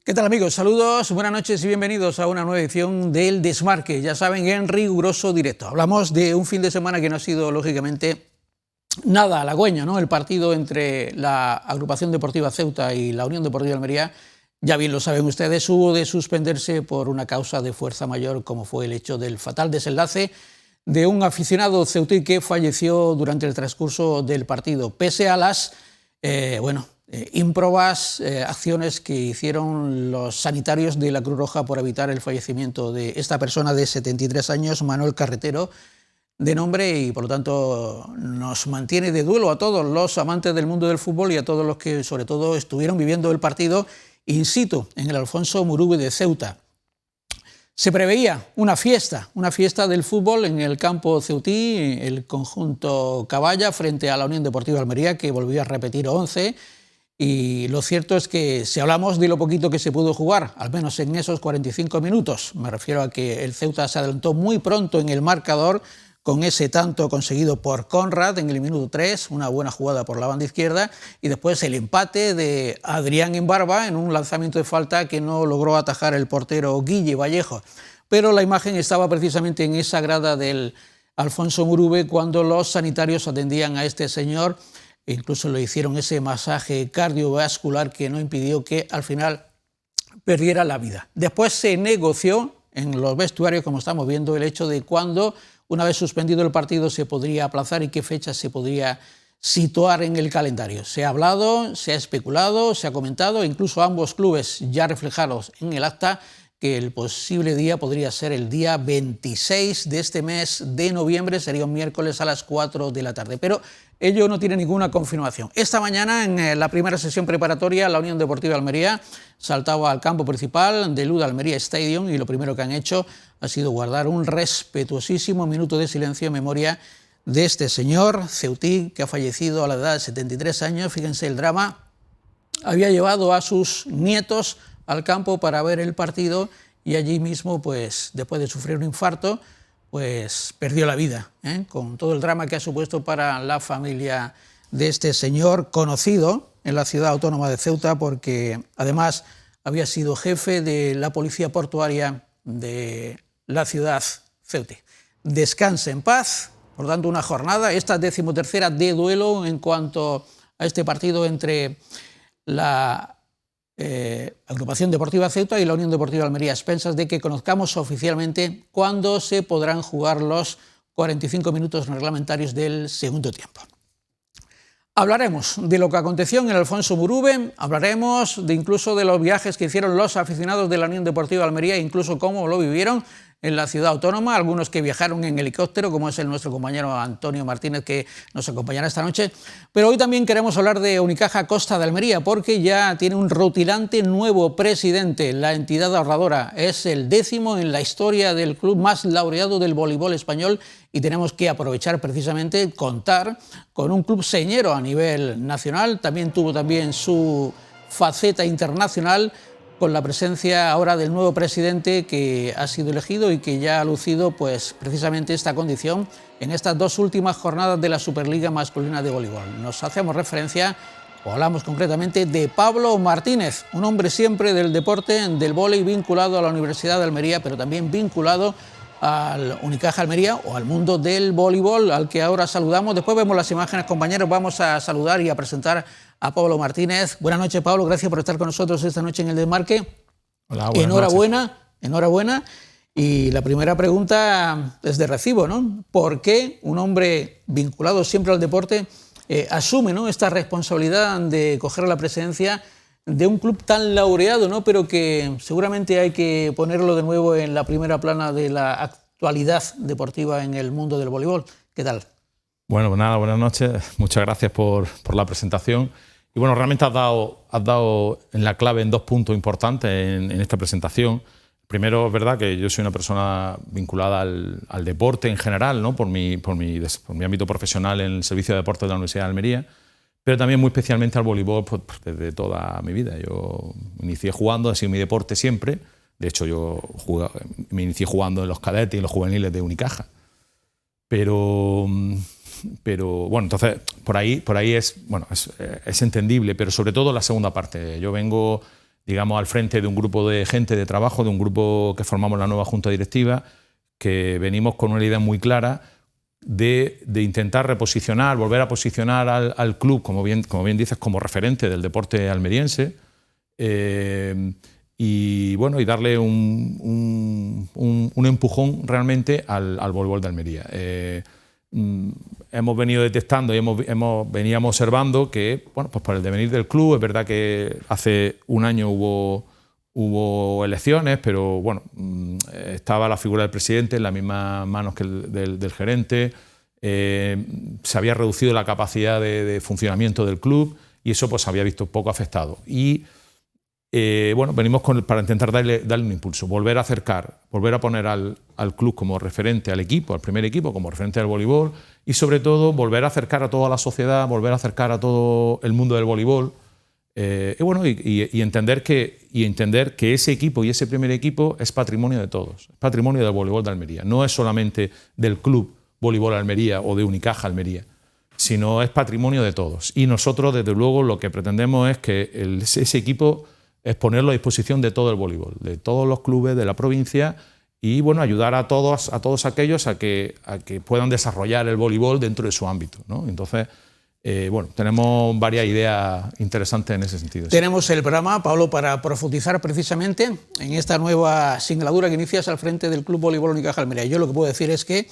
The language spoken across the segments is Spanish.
¿Qué tal, amigos? Saludos, buenas noches y bienvenidos a una nueva edición del Desmarque. Ya saben, en riguroso directo. Hablamos de un fin de semana que no ha sido, lógicamente, nada halagüeño, ¿no? El partido entre la Agrupación Deportiva Ceuta y la Unión Deportiva Almería, ya bien lo saben ustedes, hubo de suspenderse por una causa de fuerza mayor, como fue el hecho del fatal desenlace de un aficionado ceutí que falleció durante el transcurso del partido, pese a las, ímprobas acciones que hicieron los sanitarios de la Cruz Roja por evitar el fallecimiento de esta persona de 73 años, Manuel Carretero, de nombre, y por lo tanto nos mantiene de duelo a todos los amantes del mundo del fútbol y a todos los que sobre todo estuvieron viviendo el partido in situ en el Alfonso Murube de Ceuta. Se preveía una fiesta del fútbol en el campo ceutí, el conjunto Caballa frente a la Unión Deportiva Almería, que volvió a repetir 11. Y lo cierto es que si hablamos de lo poquito que se pudo jugar, al menos en esos 45 minutos, me refiero a que el Ceuta se adelantó muy pronto en el marcador con ese tanto conseguido por Conrad en el minuto 3, una buena jugada por la banda izquierda, y después el empate de Adrián en Barba en un lanzamiento de falta que no logró atajar el portero Guille Vallejo. Pero la imagen estaba precisamente en esa grada del Alfonso Murube cuando los sanitarios atendían a este señor. Incluso le hicieron ese masaje cardiovascular que no impidió que al final perdiera la vida. Después se negoció en los vestuarios, como estamos viendo, el hecho de cuándo, una vez suspendido el partido, se podría aplazar y qué fecha se podría situar en el calendario. Se ha hablado, se ha especulado, se ha comentado, incluso ambos clubes ya reflejados en el acta, que el posible día podría ser el día 26 de este mes de noviembre, sería un miércoles a las 4 de la tarde, pero ello no tiene ninguna confirmación. Esta mañana, en la primera sesión preparatoria, la Unión Deportiva Almería saltaba al campo principal del UD Almería Stadium y lo primero que han hecho ha sido guardar un respetuosísimo minuto de silencio en memoria de este señor ceutí que ha fallecido a la edad de 73 años. Fíjense el drama, había llevado a sus nietos al campo para ver el partido y allí mismo, pues después de sufrir un infarto, pues perdió la vida, con todo el drama que ha supuesto para la familia de este señor, conocido en la ciudad autónoma de Ceuta porque además había sido jefe de la policía portuaria de la ciudad ceutí. Descanse en paz. Por tanto, una jornada, esta 13ª de duelo en cuanto a este partido entre la Agrupación Deportiva Ceuta y la Unión Deportiva Almería, a expensas de que conozcamos oficialmente cuándo se podrán jugar los 45 minutos reglamentarios del segundo tiempo. Hablaremos de lo que aconteció en el Alfonso Murube, hablaremos incluso de los viajes que hicieron los aficionados de la Unión Deportiva Almería, incluso cómo lo vivieron en la ciudad autónoma, algunos que viajaron en helicóptero, como es nuestro compañero Antonio Martínez, que nos acompañará esta noche. Pero hoy también queremos hablar de Unicaja Costa de Almería, porque ya tiene un rutilante nuevo presidente. La entidad ahorradora es el 10º en la historia del club más laureado del voleibol español y tenemos que aprovechar precisamente contar con un club señero a nivel nacional. También tuvo su faceta internacional, con la presencia ahora del nuevo presidente que ha sido elegido y que ya ha lucido pues precisamente esta condición en estas dos últimas jornadas de la Superliga Masculina de Voleibol. Nos hacemos referencia, o hablamos concretamente, de Pablo Martínez, un hombre siempre del deporte, del vóley, vinculado a la Universidad de Almería, pero también vinculado al Unicaja Almería o al mundo del voleibol, al que ahora saludamos. Después vemos las imágenes, compañeros. Vamos a saludar y a presentar a Pablo Martínez. Buenas noches, Pablo, gracias por estar con nosotros esta noche en el Desmarque. Hola, buenas noches. Enhorabuena. Y la primera pregunta es de recibo, ¿no? ¿Por qué un hombre vinculado siempre al deporte asume, ¿no?, esta responsabilidad de coger la presidencia de un club tan laureado, ¿no?, pero que seguramente hay que ponerlo de nuevo en la primera plana de la actualidad deportiva en el mundo del voleibol? ¿Qué tal? Bueno, pues nada, buenas noches. Muchas gracias por la presentación. Y bueno, realmente has dado en la clave en dos puntos importantes en esta presentación. Primero, es verdad que yo soy una persona vinculada al deporte en general, ¿no?, por mi ámbito profesional en el Servicio de Deportes de la Universidad de Almería, pero también muy especialmente al voleibol pues desde toda mi vida. Yo me inicié jugando, ha sido mi deporte siempre. De hecho, me inicié jugando en los cadetes y en los juveniles de Unicaja. Pero bueno, entonces por ahí es entendible, pero sobre todo la segunda parte. Yo vengo digamos, al frente de un grupo de gente de trabajo, de un grupo que formamos la nueva Junta Directiva, que venimos con una idea muy clara de intentar reposicionar, volver a posicionar al club, como bien dices, como referente del deporte almeriense, y darle un empujón realmente al voleibol de Almería. Hemos venido detectando y veníamos observando que, pues por el devenir del club, es verdad que hace un año hubo elecciones, pero estaba la figura del presidente en las mismas manos que del gerente, se había reducido la capacidad de funcionamiento del club y eso pues se había visto poco afectado. Y venimos para intentar darle un impulso, volver a acercar, volver a poner al club como referente al equipo, al primer equipo, como referente al voleibol y sobre todo volver a acercar a toda la sociedad, volver a acercar a todo el mundo del voleibol y entender que ese equipo y ese primer equipo es patrimonio de todos, es patrimonio del voleibol de Almería, no es solamente del club Voleibol Almería o de Unicaja Almería, sino es patrimonio de todos. Y nosotros, desde luego, lo que pretendemos es que ese equipo es ponerlo a disposición de todo el voleibol, de todos los clubes de la provincia y ayudar a todos aquellos a que puedan desarrollar el voleibol dentro de su ámbito, ¿no? Entonces, tenemos varias ideas interesantes en ese sentido. Tenemos el programa, Pablo, para profundizar precisamente en esta nueva singladura que inicias al frente del Club Voleibol Unicaja Almería. Yo lo que puedo decir es que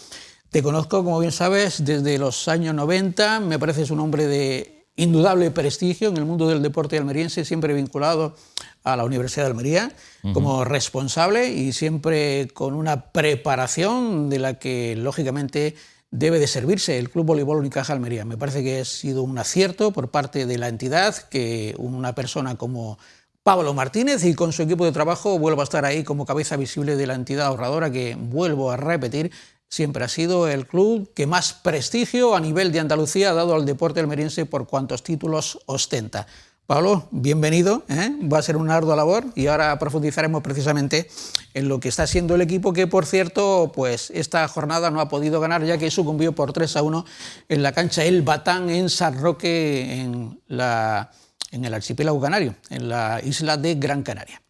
te conozco, como bien sabes, desde los años 90, me pareces un hombre de indudable prestigio en el mundo del deporte almeriense, siempre vinculado a la Universidad de Almería como responsable y siempre con una preparación de la que, lógicamente, debe de servirse el Club Voleibol Unicaja Almería. Me parece que ha sido un acierto por parte de la entidad que una persona como Pablo Martínez y con su equipo de trabajo vuelva a estar ahí como cabeza visible de la entidad ahorradora que, vuelvo a repetir, siempre ha sido el club que más prestigio a nivel de Andalucía ha dado al deporte almeriense por cuantos títulos ostenta. Pablo, bienvenido, va a ser una ardua labor y ahora profundizaremos precisamente en lo que está siendo el equipo que, por cierto, pues esta jornada no ha podido ganar ya que sucumbió por 3-1 en la cancha El Batán en San Roque, en el archipiélago canario, en la isla de Gran Canaria.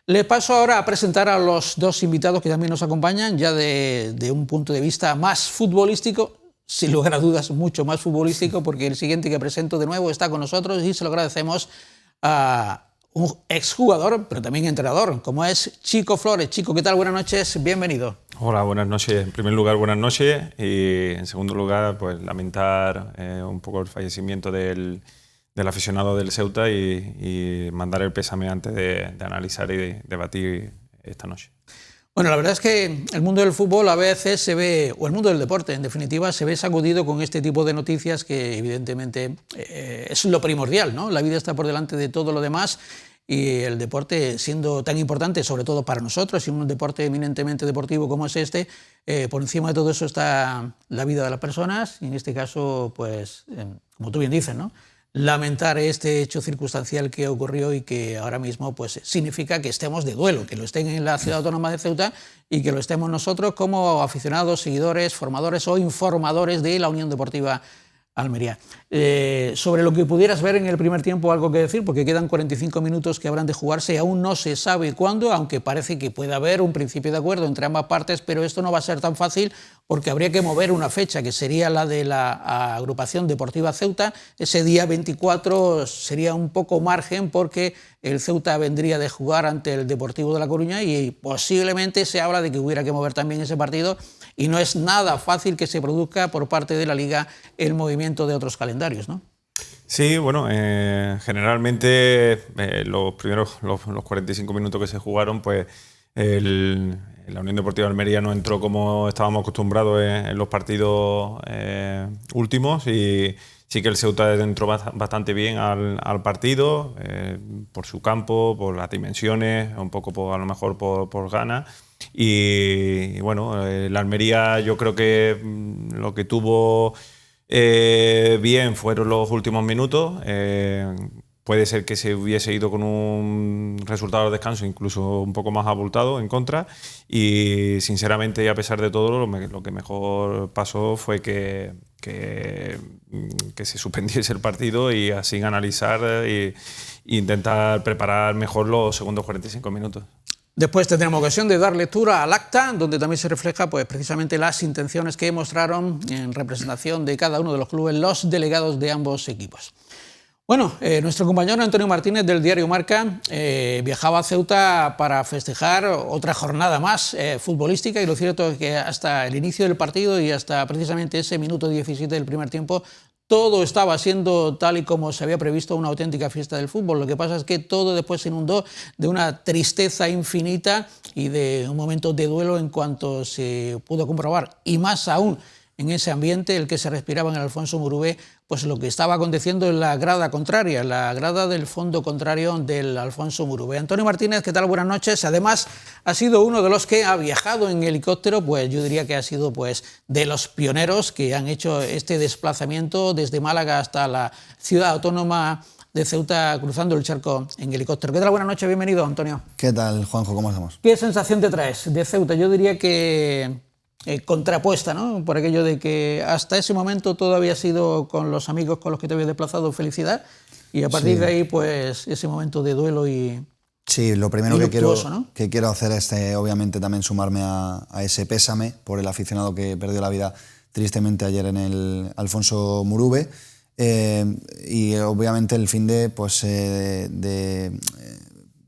Le paso ahora a presentar a los dos invitados que también nos acompañan, ya de un punto de vista más futbolístico, sin lugar a dudas mucho más futbolístico, porque el siguiente que presento de nuevo está con nosotros y se lo agradecemos a un exjugador, pero también entrenador, como es Chico Flores. Chico, ¿qué tal? Buenas noches, bienvenido. Hola, buenas noches. En primer lugar, buenas noches y en segundo lugar, pues lamentar un poco el fallecimiento del aficionado del Ceuta y mandar el pésame antes de analizar y debatir esta noche. Bueno, la verdad es que el mundo del fútbol a veces se ve, o el mundo del deporte en definitiva, se ve sacudido con este tipo de noticias que evidentemente es lo primordial, ¿no? La vida está por delante de todo lo demás y el deporte, siendo tan importante, sobre todo para nosotros, y un deporte eminentemente deportivo como es este, por encima de todo eso está la vida de las personas y en este caso, pues, como tú bien dices, ¿no? Lamentar este hecho circunstancial que ocurrió y que ahora mismo pues significa que estemos de duelo, que lo estén en la Ciudad Autónoma de Ceuta y que lo estemos nosotros como aficionados, seguidores, formadores o informadores de la Unión Deportiva Almería. Sobre lo que pudieras ver en el primer tiempo, algo que decir, porque quedan 45 minutos que habrán de jugarse, aún no se sabe cuándo, aunque parece que puede haber un principio de acuerdo entre ambas partes, pero esto no va a ser tan fácil porque habría que mover una fecha, que sería la de la agrupación deportiva Ceuta. Ese día 24 sería un poco margen porque el Ceuta vendría de jugar ante el Deportivo de La Coruña y posiblemente se habla de que hubiera que mover también ese partido y no es nada fácil que se produzca por parte de la Liga el movimiento de otros calendarios, ¿no? Sí, bueno, generalmente los 45 minutos que se jugaron, pues la Unión Deportiva Almería no entró como estábamos acostumbrados en los partidos últimos y sí que el Ceuta entró bastante bien al partido por su campo, por las dimensiones, un poco a lo mejor por ganas. Y bueno, la Almería yo creo que lo que tuvo bien fueron los últimos minutos. Puede ser que se hubiese ido con un resultado de descanso incluso un poco más abultado en contra y sinceramente y a pesar de todo lo que mejor pasó fue que se suspendiese el partido y así analizar e intentar preparar mejor los segundos 45 minutos. Después tendremos ocasión de dar lectura al acta, donde también se refleja pues, precisamente las intenciones que mostraron en representación de cada uno de los clubes los delegados de ambos equipos. Bueno, nuestro compañero Antonio Martínez del diario Marca viajaba a Ceuta para festejar otra jornada más futbolística, y lo cierto es que hasta el inicio del partido y hasta precisamente ese minuto 17 del primer tiempo todo estaba siendo tal y como se había previsto, una auténtica fiesta del fútbol. Lo que pasa es que todo después se inundó de una tristeza infinita y de un momento de duelo en cuanto se pudo comprobar, y más aún en ese ambiente el que se respiraba en el Alfonso Murube, pues lo que estaba aconteciendo en la grada contraria, la grada del fondo contrario del Alfonso Murube. Antonio Martínez, ¿qué tal? Buenas noches. Además, ha sido uno de los que ha viajado en helicóptero, pues yo diría que ha sido pues de los pioneros que han hecho este desplazamiento desde Málaga hasta la ciudad autónoma de Ceuta, cruzando el charco en helicóptero. ¿Qué tal? Buenas noches, bienvenido, Antonio. ¿Qué tal, Juanjo? ¿Cómo estamos? ¿Qué sensación te traes de Ceuta? Yo diría que contrapuesta, ¿no? Por aquello de que hasta ese momento todo había sido con los amigos con los que te habías desplazado felicidad, y a partir de ahí pues ese momento de duelo y... Sí, lo primero ¿no? que quiero hacer es obviamente también sumarme a ese pésame por el aficionado que perdió la vida tristemente ayer en el Alfonso Murube, y obviamente el fin de pues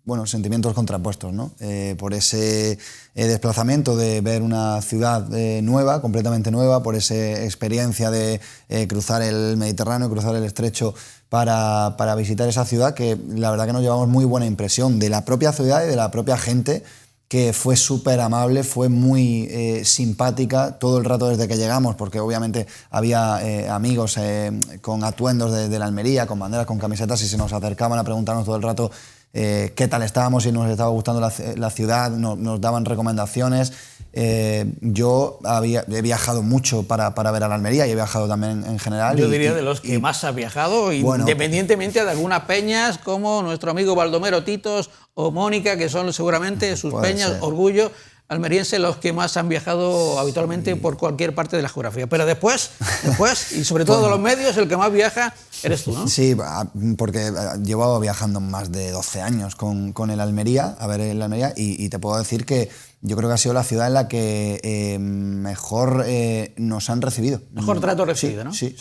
bueno, sentimientos contrapuestos, ¿no? Por ese desplazamiento de ver una ciudad nueva, completamente nueva, por esa experiencia de cruzar el Mediterráneo, cruzar el Estrecho para visitar esa ciudad, que la verdad que nos llevamos muy buena impresión de la propia ciudad y de la propia gente, que fue súper amable, fue muy simpática todo el rato desde que llegamos, porque obviamente había amigos con atuendos de la Almería, con banderas, con camisetas, y se nos acercaban a preguntarnos todo el rato qué tal estábamos, si nos estaba gustando la ciudad, nos daban recomendaciones. Yo he viajado mucho para ver a la Almería, y he viajado también en general. Yo diría de los que más ha viajado, bueno, independientemente de algunas peñas como nuestro amigo Baldomero Titos o Mónica, que son seguramente sus peñas, orgullo almeriense, los que más han viajado habitualmente por cualquier parte de la geografía. Pero después y sobre todo de los medios, el que más viaja eres tú, ¿no? Sí, porque llevo viajando más de 12 años con el Almería, a ver el Almería, y te puedo decir que yo creo que ha sido la ciudad en la que mejor nos han recibido. Mejor trato recibido, ¿no? Sí.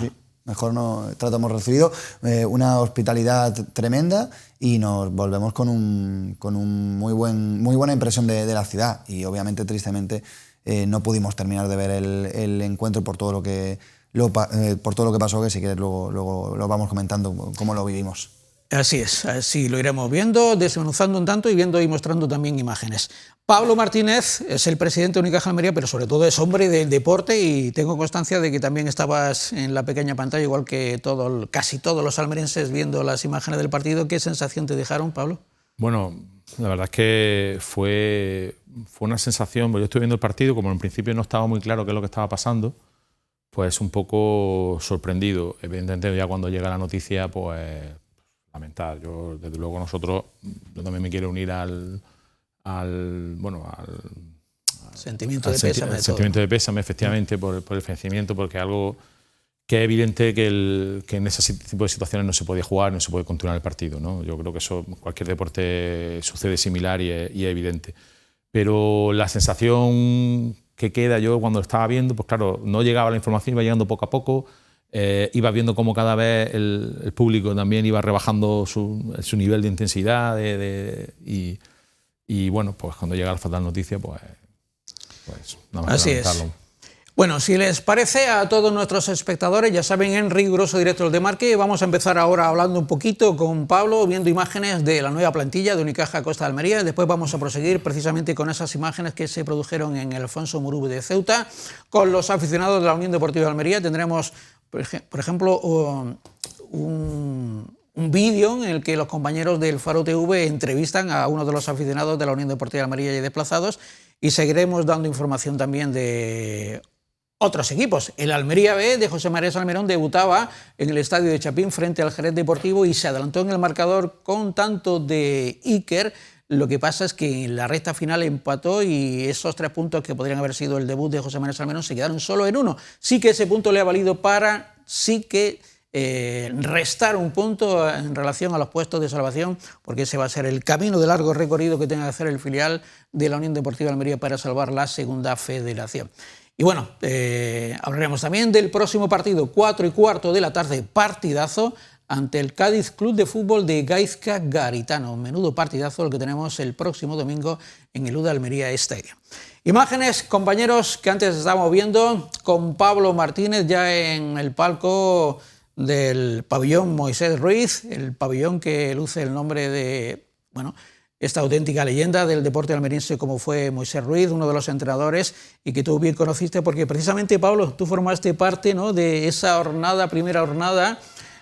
Mejor trato hemos recibido, una hospitalidad tremenda, y nos volvemos con muy buena impresión de la ciudad. Y obviamente, tristemente, no pudimos terminar de ver el encuentro por todo lo que pasó, que si quieres luego lo vamos comentando cómo lo vivimos. Así es, así lo iremos viendo, desmenuzando un tanto y viendo y mostrando también imágenes. Pablo Martínez es el presidente de Unicaja Almería, pero sobre todo es hombre del deporte, y tengo constancia de que también estabas en la pequeña pantalla, igual que casi todos los almerienses, viendo las imágenes del partido. ¿Qué sensación te dejaron, Pablo? Bueno, la verdad es que fue una sensación, yo estuve viendo el partido, como en principio no estaba muy claro qué es lo que estaba pasando, pues un poco sorprendido. Evidentemente ya cuando llega la noticia, pues lamentar. Yo, desde luego, yo también me quiero unir al sentimiento de pésame. Sentimiento de pésame, efectivamente, por el fallecimiento, porque es algo que es evidente que en ese tipo de situaciones no se puede jugar, no se puede continuar el partido, ¿no? Yo creo que eso en cualquier deporte sucede similar y es evidente. Pero la sensación que queda, yo cuando lo estaba viendo, pues claro, no llegaba la información, iba llegando poco a poco. Iba viendo cómo cada vez el público también iba rebajando su nivel de intensidad y bueno, pues cuando llega la fatal noticia, pues nada más así que lamentarlo. Es. Bueno, si les parece a todos nuestros espectadores, ya saben, en riguroso directo de Marca, vamos a empezar ahora hablando un poquito con Pablo, viendo imágenes de la nueva plantilla de Unicaja Costa de Almería. Después vamos a proseguir precisamente con esas imágenes que se produjeron en el Alfonso Murube de Ceuta, con los aficionados de la Unión Deportiva de Almería. Tendremos, por ejemplo, un vídeo en el que los compañeros del Faro TV entrevistan a uno de los aficionados de la Unión Deportiva de Almería y desplazados, y seguiremos dando información también de otros equipos. El Almería B de José María Salmerón debutaba en el estadio de Chapín frente al Jerez Deportivo y se adelantó en el marcador con tanto de Iker Lo que pasa es que en la recta final empató y esos 3 puntos que podrían haber sido el debut de José Manuel Salmerón se quedaron solo en 1. Sí que ese punto le ha valido para restar un punto en relación a los puestos de salvación, porque ese va a ser el camino de largo recorrido que tenga que hacer el filial de la Unión Deportiva Almería para salvar la segunda federación. Y bueno, hablaremos también del próximo partido, 4:15 de la tarde, partidazo ante el Cádiz Club de Fútbol de Gaizka Garitano. Menudo partidazo el que tenemos el próximo domingo en el UDA Almería Stadium. Imágenes, compañeros, que antes estábamos viendo con Pablo Martínez ya en el palco del pabellón Moisés Ruiz, el pabellón que luce el nombre de, bueno, esta auténtica leyenda del deporte almeriense como fue Moisés Ruiz, uno de los entrenadores y que tú bien conociste porque precisamente, Pablo, tú formaste parte, ¿no?, de esa primera jornada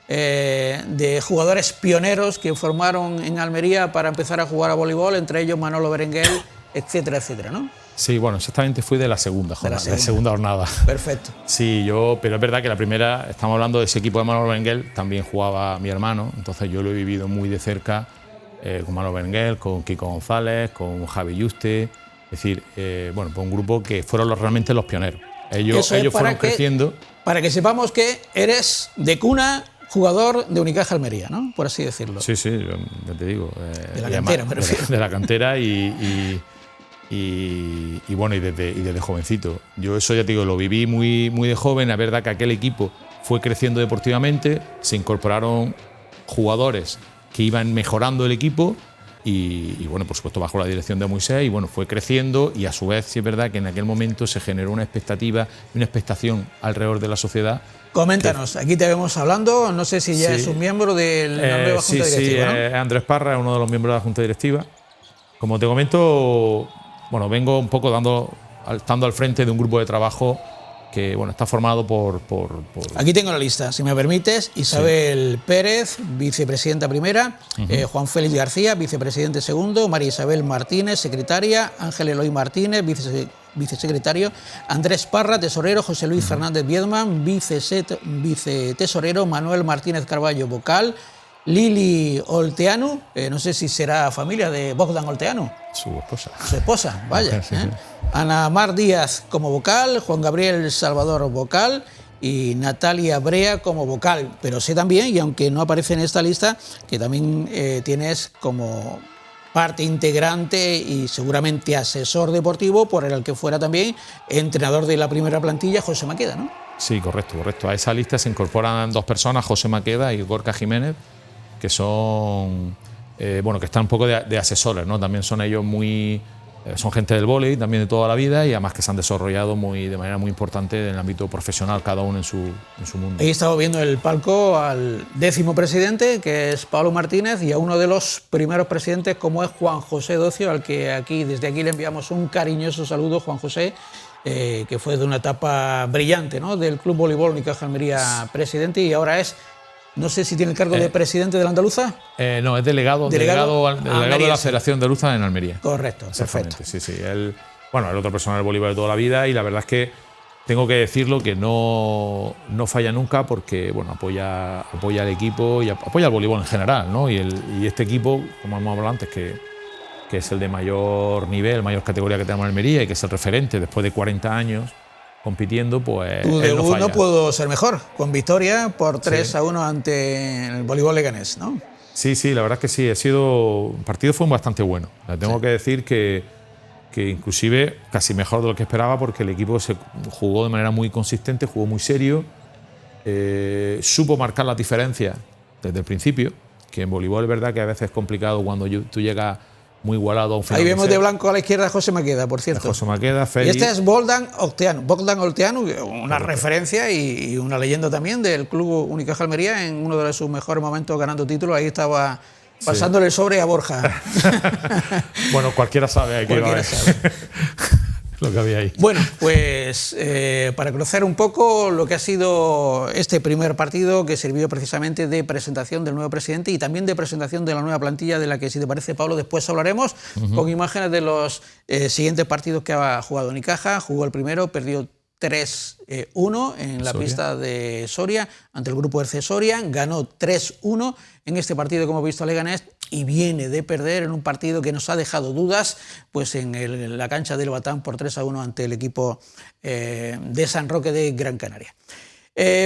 de jugadores pioneros que formaron en Almería para empezar a jugar a voleibol, entre ellos Manolo Berenguel, etcétera, etcétera, ¿no? Sí, bueno, exactamente fui de la segunda jornada. Perfecto. Sí, pero es verdad que la primera, estamos hablando de ese equipo de Manolo Berenguel, también jugaba mi hermano, entonces yo lo he vivido muy de cerca con Manolo Berenguel, con Kiko González, con Javi Yuste, es decir, bueno, pues un grupo que fueron realmente los pioneros. Ellos fueron creciendo. Para que sepamos que eres de cuna jugador de Unicaja Almería, ¿no?, por así decirlo. Sí, ya te digo. De la cantera, me refiero. De la cantera y bueno, y desde jovencito. Yo eso, ya te digo, lo viví muy de joven. La verdad que aquel equipo fue creciendo deportivamente, se incorporaron jugadores que iban mejorando el equipo y bueno, por supuesto bajo la dirección de Moisés, y bueno, fue creciendo y a su vez sí es verdad que en aquel momento se generó una expectativa y una expectación alrededor de la sociedad. Coméntanos, aquí te vemos hablando, no sé si ya es un miembro de la nueva Junta Directiva, ¿no? Andrés Parra es uno de los miembros de la Junta Directiva. Como te comento, bueno, vengo un poco estando al frente de un grupo de trabajo que bueno, está formado por... Aquí tengo la lista, si me permites. Isabel Pérez, vicepresidenta primera, Juan Félix García, vicepresidente segundo, María Isabel Martínez, secretaria, Ángel Eloy Martínez, vicesecretario, Andrés Parra, tesorero, José Luis Fernández Viedman, vicetesorero, Manuel Martínez Carballo, vocal, Lili Olteanu, no sé si será familia de Bogdan Olteanu. Su esposa. Su esposa, vaya. Sí. Ana Mar Díaz como vocal, Juan Gabriel Salvador vocal y Natalia Brea como vocal. Pero sé también, y aunque no aparece en esta lista, que también tienes como parte integrante y seguramente asesor deportivo por el que fuera también entrenador de la primera plantilla, José Maqueda, ¿no? Sí, correcto. A esa lista se incorporan 2 personas, José Maqueda y Gorka Jiménez, que son, bueno, que están un poco de asesores, ¿no? También son ellos son gente del vóley, también de toda la vida, y además que se han desarrollado de manera muy importante en el ámbito profesional, cada uno en su mundo. Ahí estamos viendo en el palco al 10º presidente, que es Pablo Martínez, y a uno de los primeros presidentes, como es Juan José Docio, al que desde aquí le enviamos un cariñoso saludo, Juan José, que fue de una etapa brillante, ¿no?, del Club Voleibol Unicaja Almería presidente, y ahora es... No sé si tiene el cargo de presidente de la Andaluza. No, es delegado de la Federación Andaluza en Almería. Correcto, perfecto. Sí. Él, bueno, el otro personal del voleibol de toda la vida, y la verdad es que tengo que decirlo que no falla nunca porque bueno, apoya al equipo y apoya al voleibol en general, ¿no? Y este equipo, como hemos hablado antes, que es el de mayor nivel, mayor categoría que tenemos en Almería y que es el referente después de 40 años compitiendo, pues tu debut no pudo ser mejor, con victoria por 3-1 ante el voleibol leganés, ¿no? Sí, la verdad es que sí, el partido fue bastante bueno. Tengo que decir que inclusive casi mejor de lo que esperaba, porque el equipo se jugó de manera muy consistente, jugó muy serio, supo marcar las diferencias desde el principio, que en voleibol es verdad que a veces es complicado cuando tú llegas muy igualado a un final. Ahí vemos de blanco a la izquierda a José Maqueda, por cierto. José Maqueda, Félix. Y este es Bogdan Olteanu, una referencia y una leyenda también del Club Unicaja Almería, en uno de sus mejores momentos ganando títulos. Ahí estaba pasándole el sobre a Borja. Bueno, cualquiera sabe lo que había ahí. Bueno, pues para conocer un poco lo que ha sido este primer partido, que sirvió precisamente de presentación del nuevo presidente y también de presentación de la nueva plantilla, de la que, si te parece, Pablo, después hablaremos, con imágenes de los siguientes partidos que ha jugado Unicaja. Jugó el primero, perdió 3-1 en la pista de Soria ante el grupo RC Soria, ganó 3-1 en este partido que hemos visto a Leganés, y viene de perder en un partido que nos ha dejado dudas, pues en la cancha del Batán por 3-1 ante el equipo de San Roque de Gran Canaria.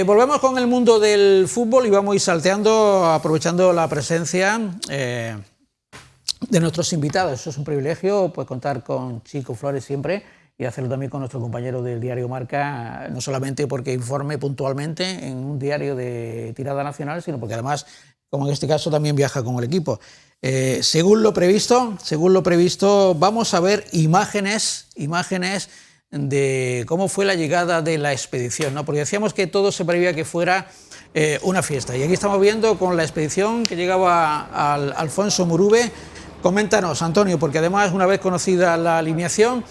Volvemos con el mundo del fútbol y vamos a ir salteando, aprovechando la presencia de nuestros invitados. Eso es un privilegio, pues contar con Chico Flores siempre y hacerlo también con nuestro compañero del diario Marca, no solamente porque informe puntualmente en un diario de tirada nacional, sino porque además, como en este caso, también viaja con el equipo. Según lo previsto, vamos a ver imágenes de cómo fue la llegada de la expedición, ¿no? Porque decíamos que todo se preveía que fuera una fiesta. Y aquí estamos viendo con la expedición que llegaba al Alfonso Murube. Coméntanos, Antonio, porque además, una vez conocida la alineación,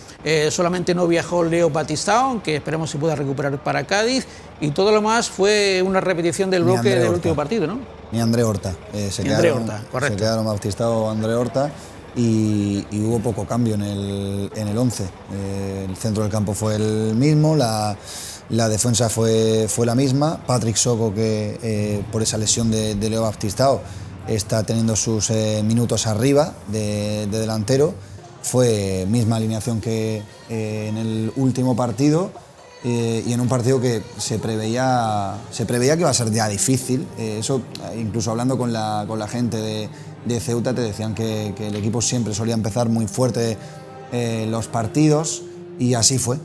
solamente no viajó Leo Batistao, que esperemos se pueda recuperar para Cádiz, y todo lo más fue una repetición del bloque del último partido, ¿no? Ni André Horta. Se quedaron Batistao, André Horta, y hubo poco cambio en el 11. El centro del campo fue el mismo, la defensa fue la misma. Patrick Soco, que por esa lesión de Leo Batistao está teniendo sus minutos arriba de delantero. Fue misma alineación que en el último partido, y en un partido que se preveía que iba a ser ya difícil. Eso, incluso hablando con la gente de Ceuta, te decían que el equipo siempre solía empezar muy fuerte los partidos. Y así fue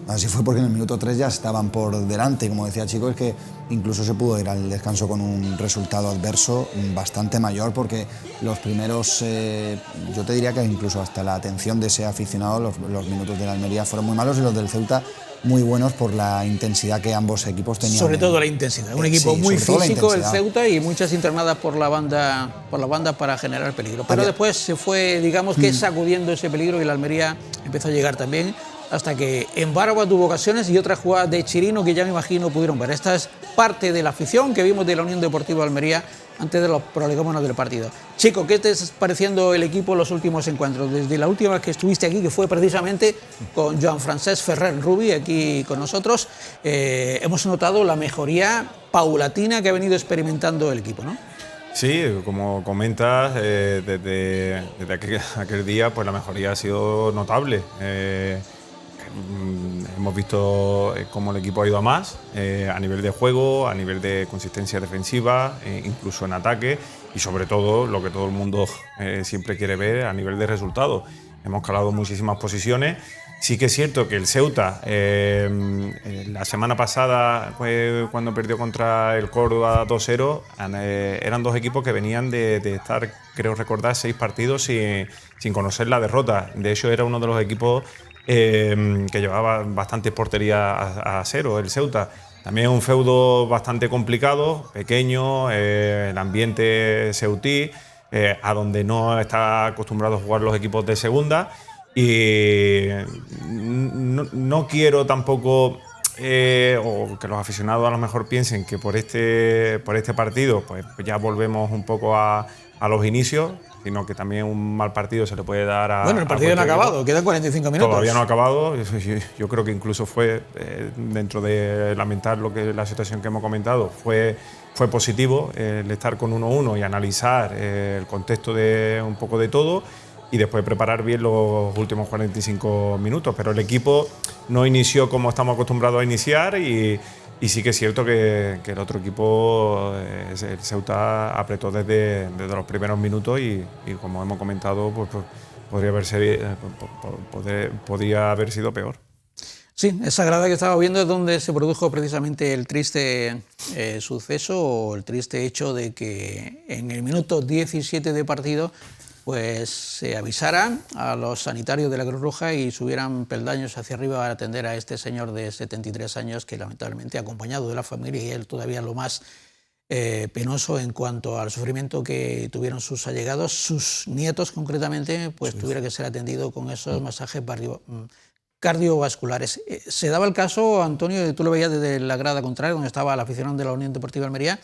porque en el minuto 3 ya estaban por delante. Como decía Chico, es que incluso se pudo ir al descanso con un resultado adverso bastante mayor, porque los primeros, yo te diría que incluso hasta la atención de ese aficionado, los minutos de la Almería fueron muy malos y los del Ceuta muy buenos por la intensidad que ambos equipos tenían. Sobre todo la intensidad, un equipo muy físico, el Ceuta, y muchas internadas por la banda para generar peligro. Pero después se fue, digamos que sacudiendo ese peligro, y la Almería empezó a llegar también, hasta que en Barba tuvo ocasiones y otras jugadas de Chirino que ya me imagino pudieron ver. Esta es parte de la afición que vimos de la Unión Deportiva Almería antes de los prolegómenos del partido. Chico, ¿qué te está pareciendo el equipo en los últimos encuentros? Desde la última vez que estuviste aquí, que fue precisamente con Joan Francesc Ferrer Rubi, aquí con nosotros, hemos notado la mejoría paulatina que ha venido experimentando el equipo, ¿no? Sí, como comentas, desde aquel día, pues la mejoría ha sido notable. Hemos visto cómo el equipo ha ido a más, a nivel de juego, a nivel de consistencia defensiva, incluso en ataque, y sobre todo lo que todo el mundo siempre quiere ver, a nivel de resultados. Hemos calado muchísimas posiciones. Sí que es cierto que el Ceuta, la semana pasada, cuando perdió contra el Córdoba 2-0, eran dos equipos que venían de estar, creo recordar, 6 partidos sin conocer la derrota. De hecho, era uno de los equipos que llevaba bastante portería a cero, el Ceuta. También es un feudo bastante complicado, pequeño, el ambiente ceutí, a donde no está acostumbrado a jugar los equipos de segunda. Y no quiero tampoco o que los aficionados a lo mejor piensen que por este partido pues ya volvemos un poco a los inicios, sino que también un mal partido se le puede dar a... Bueno, el partido no ha acabado, quedan 45 minutos. Todavía no ha acabado. Yo creo que incluso fue, dentro de lamentar la situación que hemos comentado, fue positivo el estar con 1-1 y analizar el contexto de un poco de todo, y después preparar bien los últimos 45 minutos. Pero el equipo no inició como estamos acostumbrados a iniciar, y sí que es cierto que el otro equipo, el Ceuta, apretó desde los primeros minutos, y como hemos comentado, pues podría haber sido peor. Sí, esa grada que estaba viendo es donde se produjo precisamente el triste suceso, o el triste hecho de que en el minuto 17 de partido pues se avisara a los sanitarios de la Cruz Roja y subieran peldaños hacia arriba a atender a este señor de 73 años que lamentablemente, acompañado de la familia, y él todavía lo más penoso en cuanto al sufrimiento que tuvieron sus allegados, sus nietos concretamente, pues tuviera que ser atendido con esos masajes cardiovasculares. Se daba el caso, Antonio, tú lo veías desde la grada contraria, donde estaba la afición de la Unión Deportiva Almería,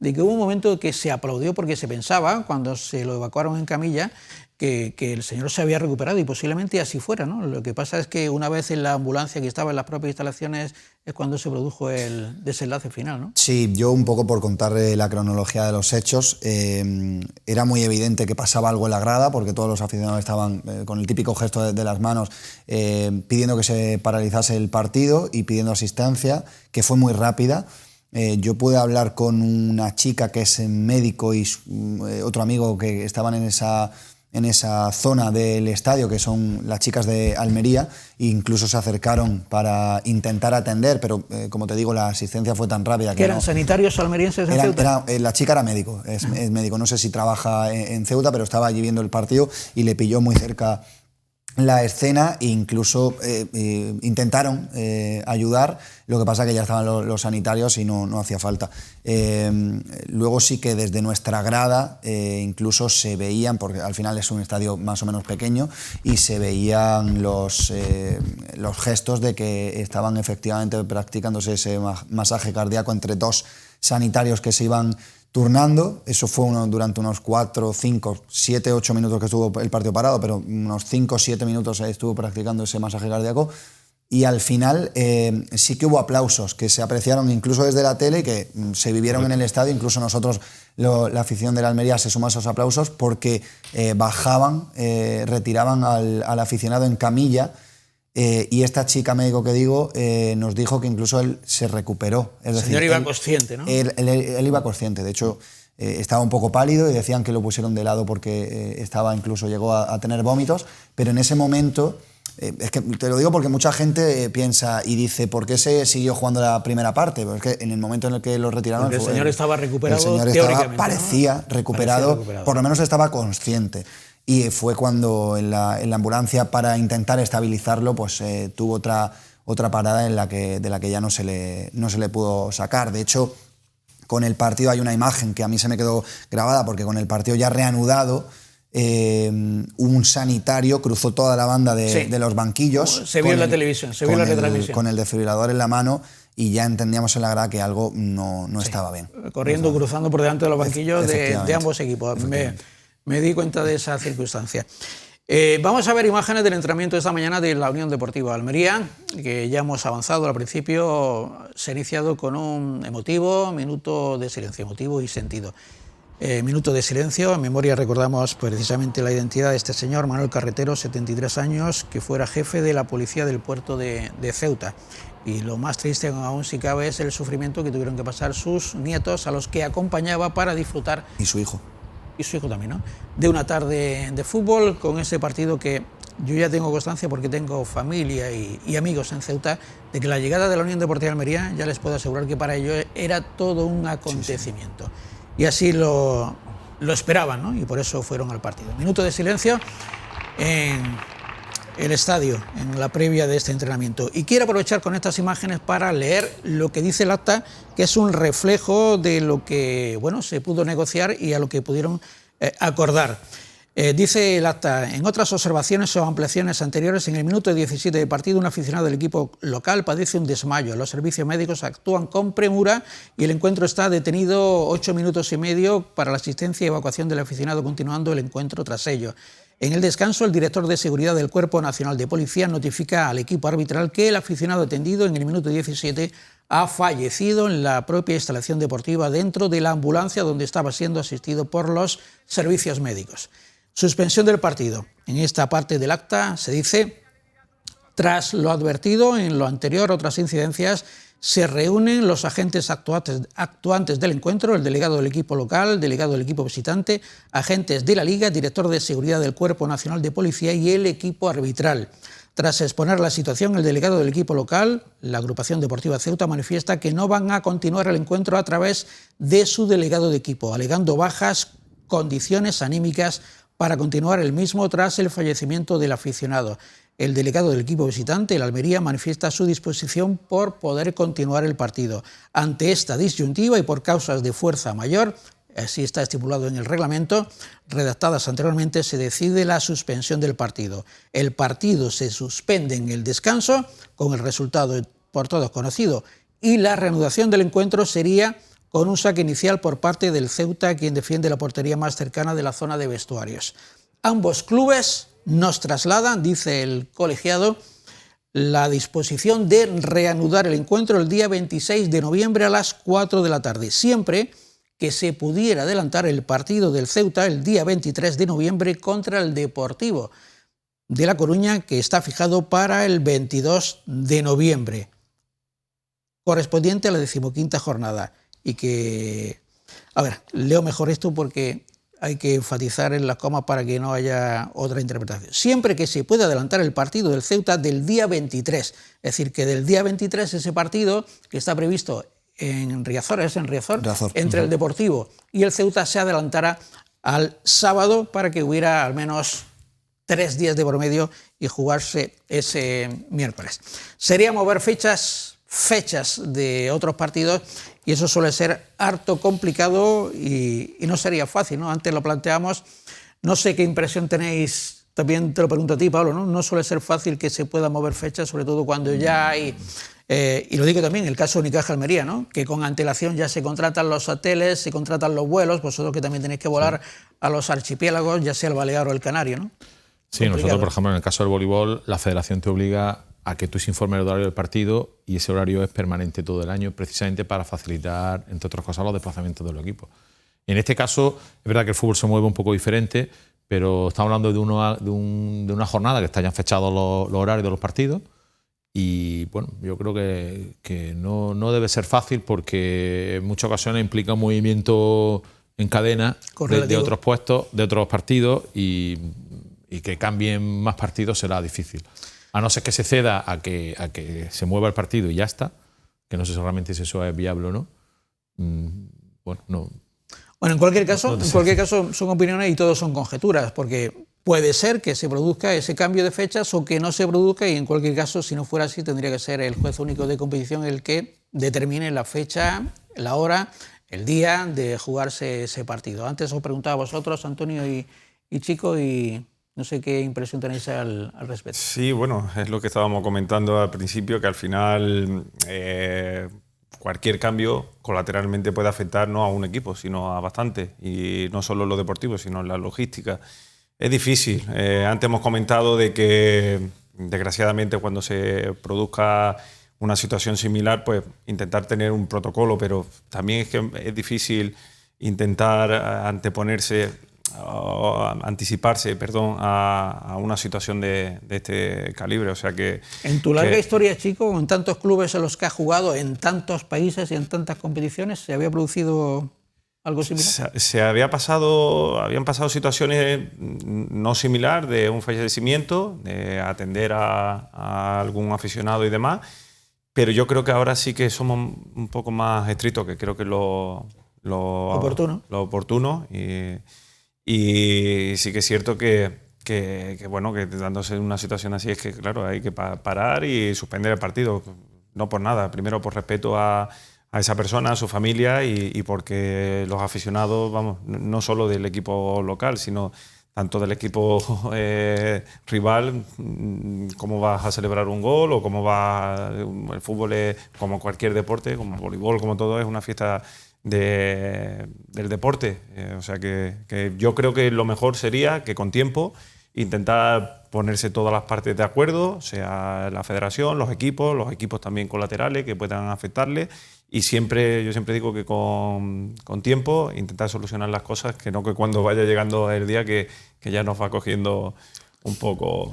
de que hubo un momento que se aplaudió porque se pensaba, cuando se lo evacuaron en camilla, que el señor se había recuperado y posiblemente así fuera, ¿no? Lo que pasa es que una vez en la ambulancia que estaba en las propias instalaciones es cuando se produjo el desenlace final, ¿no? Sí, yo un poco por contar la cronología de los hechos, era muy evidente que pasaba algo en la grada porque todos los aficionados estaban con el típico gesto de las manos pidiendo que se paralizase el partido y pidiendo asistencia, que fue muy rápida. Yo pude hablar con una chica que es médico y otro amigo que estaban en esa zona del estadio, que son las chicas de Almería, e incluso se acercaron para intentar atender, pero como te digo, la asistencia fue tan rápida que ¿Que eran sanitarios almerienses en Ceuta? La chica era médico, es médico, no sé si trabaja en Ceuta, pero estaba allí viendo el partido y le pilló muy cerca la escena e incluso intentaron ayudar, lo que pasa que ya estaban los sanitarios y no hacía falta. Luego sí que desde nuestra grada incluso se veían, porque al final es un estadio más o menos pequeño, y se veían los gestos de que estaban efectivamente practicándose ese masaje cardíaco entre dos sanitarios que se iban turnando. Eso fue durante unos 4, 5, 7, 8 minutos que estuvo el partido parado, pero unos 5 o 7 minutos estuvo practicando ese masaje cardíaco. Y al final sí que hubo aplausos que se apreciaron incluso desde la tele y que se vivieron en el estadio. Incluso nosotros, la afición de la Almería, se sumó a esos aplausos porque bajaban, retiraban al aficionado en camilla. Y esta chica médico que digo nos dijo que incluso él se recuperó. El señor iba consciente, ¿no? Él iba consciente, de hecho estaba un poco pálido y decían que lo pusieron de lado porque llegó a tener vómitos, pero en ese momento, es que te lo digo porque mucha gente piensa y dice, ¿por qué se siguió jugando la primera parte? Porque en el momento en el que lo retiraron... Porque el señor estaba recuperado, el señor parecía recuperado, por lo menos estaba consciente. Y fue cuando en la ambulancia, para intentar estabilizarlo, pues tuvo otra parada de la que ya no se le pudo sacar. De hecho, con el partido hay una imagen que a mí se me quedó grabada, porque con el partido ya reanudado, un sanitario cruzó toda la banda de los banquillos. Se vio en la televisión, se vio en la retransmisión. Con el desfibrilador en la mano, y ya entendíamos en la grada que algo no estaba bien. Corriendo, cruzando por delante de los banquillos de ambos equipos. Me di cuenta de esa circunstancia. Vamos a ver imágenes del entrenamiento de esta mañana de la Unión Deportiva Almería, que ya hemos avanzado al principio. Se ha iniciado con un emotivo minuto de silencio, emotivo y sentido. Minuto de silencio. En memoria recordamos precisamente la identidad de este señor, Manuel Carretero, 73 años, que fuera jefe de la policía del puerto de Ceuta. Y lo más triste aún, si cabe, es el sufrimiento que tuvieron que pasar sus nietos, a los que acompañaba para disfrutar. Y su hijo. Y su hijo también, ¿no? De una tarde de fútbol, con ese partido que yo ya tengo constancia, porque tengo familia y amigos en Ceuta, de que la llegada de la Unión Deportiva Almería, ya les puedo asegurar que para ellos era todo un acontecimiento. Sí. Y así lo esperaban, ¿no? Y por eso fueron al partido. Minuto de silencio en el estadio, en la previa de este entrenamiento. Y quiero aprovechar con estas imágenes para leer lo que dice el acta, que es un reflejo de lo que, bueno, se pudo negociar y a lo que pudieron acordar. Dice el acta: en otras observaciones o ampliaciones anteriores, en el minuto 17 de partido, un aficionado del equipo local padece un desmayo. Los servicios médicos actúan con premura y el encuentro está detenido 8 minutos y medio para la asistencia y evacuación del aficionado, continuando el encuentro tras ello. En el descanso, el director de seguridad del Cuerpo Nacional de Policía notifica al equipo arbitral que el aficionado atendido en el minuto 17 ha fallecido en la propia instalación deportiva, dentro de la ambulancia donde estaba siendo asistido por los servicios médicos. Suspensión del partido. En esta parte del acta se dice: tras lo advertido en lo anterior, otras incidencias, se reúnen los agentes actuantes del encuentro, el delegado del equipo local, el delegado del equipo visitante, agentes de la Liga, director de seguridad del Cuerpo Nacional de Policía y el equipo arbitral. Tras exponer la situación, el delegado del equipo local, la agrupación deportiva Ceuta, manifiesta que no van a continuar el encuentro a través de su delegado de equipo, alegando bajas condiciones anímicas para continuar el mismo tras el fallecimiento del aficionado. El delegado del equipo visitante, el Almería, manifiesta su disposición por poder continuar el partido. Ante esta disyuntiva y por causas de fuerza mayor, así está estipulado en el reglamento, redactadas anteriormente, se decide la suspensión del partido. El partido se suspende en el descanso, con el resultado por todos conocido, y la reanudación del encuentro sería con un saque inicial por parte del Ceuta, quien defiende la portería más cercana de la zona de vestuarios. Ambos clubes nos trasladan, dice el colegiado, la disposición de reanudar el encuentro el día 26 de noviembre a las 4 de la tarde, siempre que se pudiera adelantar el partido del Ceuta el día 23 de noviembre contra el Deportivo de La Coruña, que está fijado para el 22 de noviembre, correspondiente a la 15ª jornada. Y que, a ver, leo mejor esto porque hay que enfatizar en las comas para que no haya otra interpretación. Siempre que se pueda adelantar el partido del Ceuta del día 23, es decir, que del día 23 ese partido que está previsto en Riazor, entre el Deportivo y el Ceuta, se adelantara al sábado para que hubiera al menos 3 días de promedio y jugarse ese miércoles. Sería mover fechas de otros partidos y eso suele ser harto complicado y no sería fácil, ¿no? Antes lo planteamos, no sé qué impresión tenéis, también te lo pregunto a ti, Pablo, ¿no? No suele ser fácil que se pueda mover fechas, sobre todo cuando ya hay, y lo digo también, el caso de Unicaja Almería, ¿no? Que con antelación ya se contratan los hoteles, se contratan los vuelos, vosotros que también tenéis que volar a los archipiélagos, ya sea el Balear o el Canario, ¿no? Sí, nosotros, por ejemplo, en el caso del voleibol, la federación te obliga a que tú se informes el horario del partido y ese horario es permanente todo el año, precisamente para facilitar, entre otras cosas, los desplazamientos de los equipos. En este caso, es verdad que el fútbol se mueve un poco diferente, pero estamos hablando de una jornada que están ya fechados los horarios de los partidos y, bueno, yo creo que no debe ser fácil porque en muchas ocasiones implica un movimiento en cadena de otros puestos, de otros partidos y que cambien más partidos será difícil. A no ser que se ceda a que se mueva el partido y ya está, que no sé si realmente si eso es viable o no. Bueno, no. Bueno, en cualquier caso son opiniones y todo son conjeturas, porque puede ser que se produzca ese cambio de fechas o que no se produzca, y en cualquier caso, si no fuera así, tendría que ser el juez único de competición el que determine la fecha, la hora, el día de jugarse ese partido. Antes os preguntaba a vosotros, Antonio y Chico, y no sé qué impresión tenéis al respecto. Sí, bueno, es lo que estábamos comentando al principio, que al final cualquier cambio colateralmente puede afectar no a un equipo, sino a bastante, y no solo en lo deportivo, sino en la logística. Es difícil. Antes hemos comentado de que, desgraciadamente, cuando se produzca una situación similar, pues intentar tener un protocolo, pero también es que es difícil intentar anticiparse a una situación de este calibre. O sea que en tu larga historia, Chico, en tantos clubes en los que has jugado, en tantos países y en tantas competiciones, ¿se había producido algo similar? Habían pasado situaciones no similar, de un fallecimiento, de atender a algún aficionado y demás, pero yo creo que ahora sí que somos un poco más estrictos, que creo que lo oportuno y sí que es cierto que dándose una situación así es que, claro, hay que parar y suspender el partido. No por nada, primero por respeto a esa persona, a su familia y porque los aficionados, vamos, no solo del equipo local, sino tanto del equipo rival, cómo vas a celebrar un gol o cómo va el fútbol, como cualquier deporte, como el voleibol, como todo, es una fiesta del deporte. O sea que yo creo que lo mejor sería que con tiempo intentar ponerse todas las partes de acuerdo, sea la federación, los equipos también colaterales que puedan afectarle, y yo siempre digo que con tiempo intentar solucionar las cosas, que no que cuando vaya llegando el día que ya nos va cogiendo un poco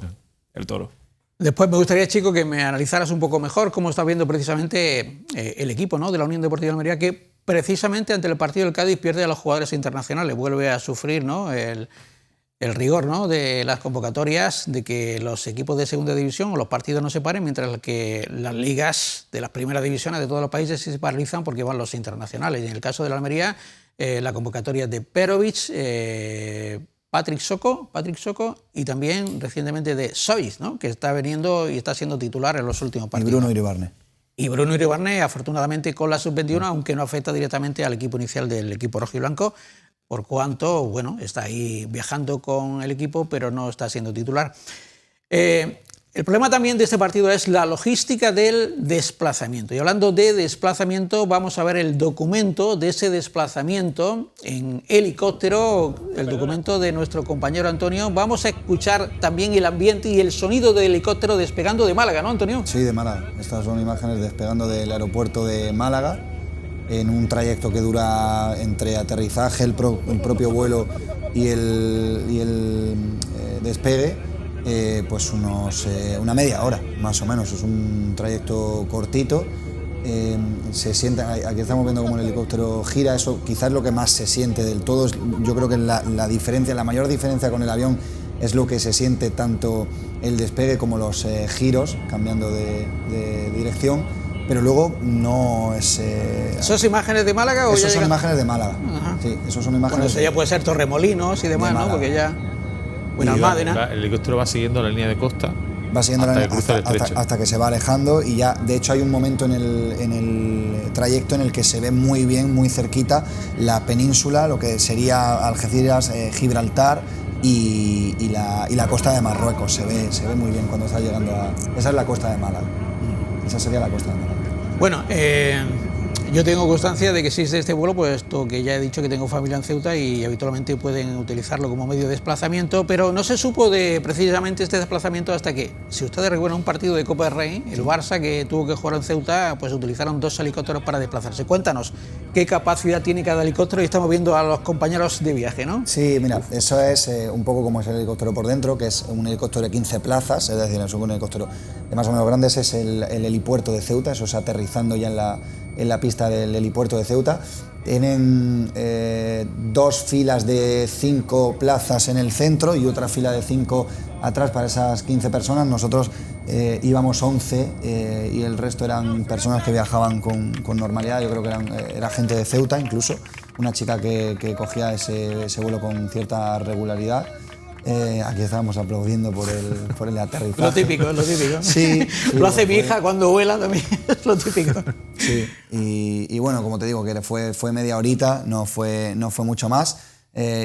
el toro. Después me gustaría, Chico, que me analizaras un poco mejor cómo está viendo precisamente el equipo, ¿no?, de la Unión Deportiva de Almería, que precisamente ante el partido del Cádiz pierde a los jugadores internacionales, vuelve a sufrir, ¿no?, el rigor, ¿no?, de las convocatorias, de que los equipos de segunda división o los partidos no se paren, mientras que las ligas de las primeras divisiones de todos los países se paralizan porque van los internacionales. Y en el caso de la Almería, la convocatoria de Perovic, Patrick Soko y también recientemente de Sois, ¿no?, que está veniendo y está siendo titular en los últimos partidos. Y Bruno Iribarne, afortunadamente con la sub-21, aunque no afecta directamente al equipo inicial del equipo rojiblanco, por cuanto, bueno, está ahí viajando con el equipo, pero no está siendo titular. El problema también de este partido es la logística del desplazamiento. Y hablando de desplazamiento, vamos a ver el documento de ese desplazamiento en helicóptero, el documento de nuestro compañero Antonio. Vamos a escuchar también el ambiente y el sonido del helicóptero despegando de Málaga, ¿no, Antonio? Sí, de Málaga. Estas son imágenes despegando del aeropuerto de Málaga, en un trayecto que dura entre aterrizaje, el propio vuelo y el despegue, pues una media hora, más o menos. Es un trayecto cortito. Se siente, aquí estamos viendo cómo el helicóptero gira, eso quizás es lo que más se siente del todo. Yo creo que la diferencia, la mayor diferencia con el avión es lo que se siente tanto el despegue como los giros, cambiando de dirección, pero luego no es... ¿Esas imágenes de Málaga? Esas son imágenes de Málaga. Ajá. Sí, esos son imágenes... Bueno, eso ya puede ser Torremolinos y demás, ¿no? Porque ya... Bueno, Almádena. El helicóptero va siguiendo la línea de costa. Va siguiendo hasta que se va alejando, y ya, de hecho, hay un momento en el trayecto en el que se ve muy bien, muy cerquita, la península, lo que sería Algeciras, Gibraltar y la costa de Marruecos. Se ve muy bien cuando está llegando a... Esa es la costa de Málaga. Esa sería la costa de Málaga. Bueno, yo tengo constancia de que existe este vuelo, puesto que ya he dicho que tengo familia en Ceuta y habitualmente pueden utilizarlo como medio de desplazamiento, pero no se supo de precisamente este desplazamiento hasta que, si ustedes recuerdan un partido de Copa del Rey, el Barça, que tuvo que jugar en Ceuta, pues utilizaron 2 helicópteros para desplazarse. Cuéntanos, ¿qué capacidad tiene cada helicóptero? Y estamos viendo a los compañeros de viaje, ¿no? Sí, mira, eso es un poco como es el helicóptero por dentro, que es un helicóptero de 15 plazas, es decir, es un helicóptero de más o menos grande. Ese es el helipuerto de Ceuta, eso es aterrizando ya en la pista del helipuerto de Ceuta. Tienen 2 filas de 5 plazas en el centro y otra fila de 5 atrás para esas 15 personas. Nosotros íbamos 11 y el resto eran personas que viajaban con normalidad. Yo creo que era gente de Ceuta, incluso una chica que cogía ese vuelo con cierta regularidad. Aquí estábamos aplaudiendo por el aterrizaje. Lo típico, es lo típico. Sí, lo hace mi hija cuando vuela también, es lo típico. Sí, y bueno, como te digo, que fue media horita, no fue mucho más.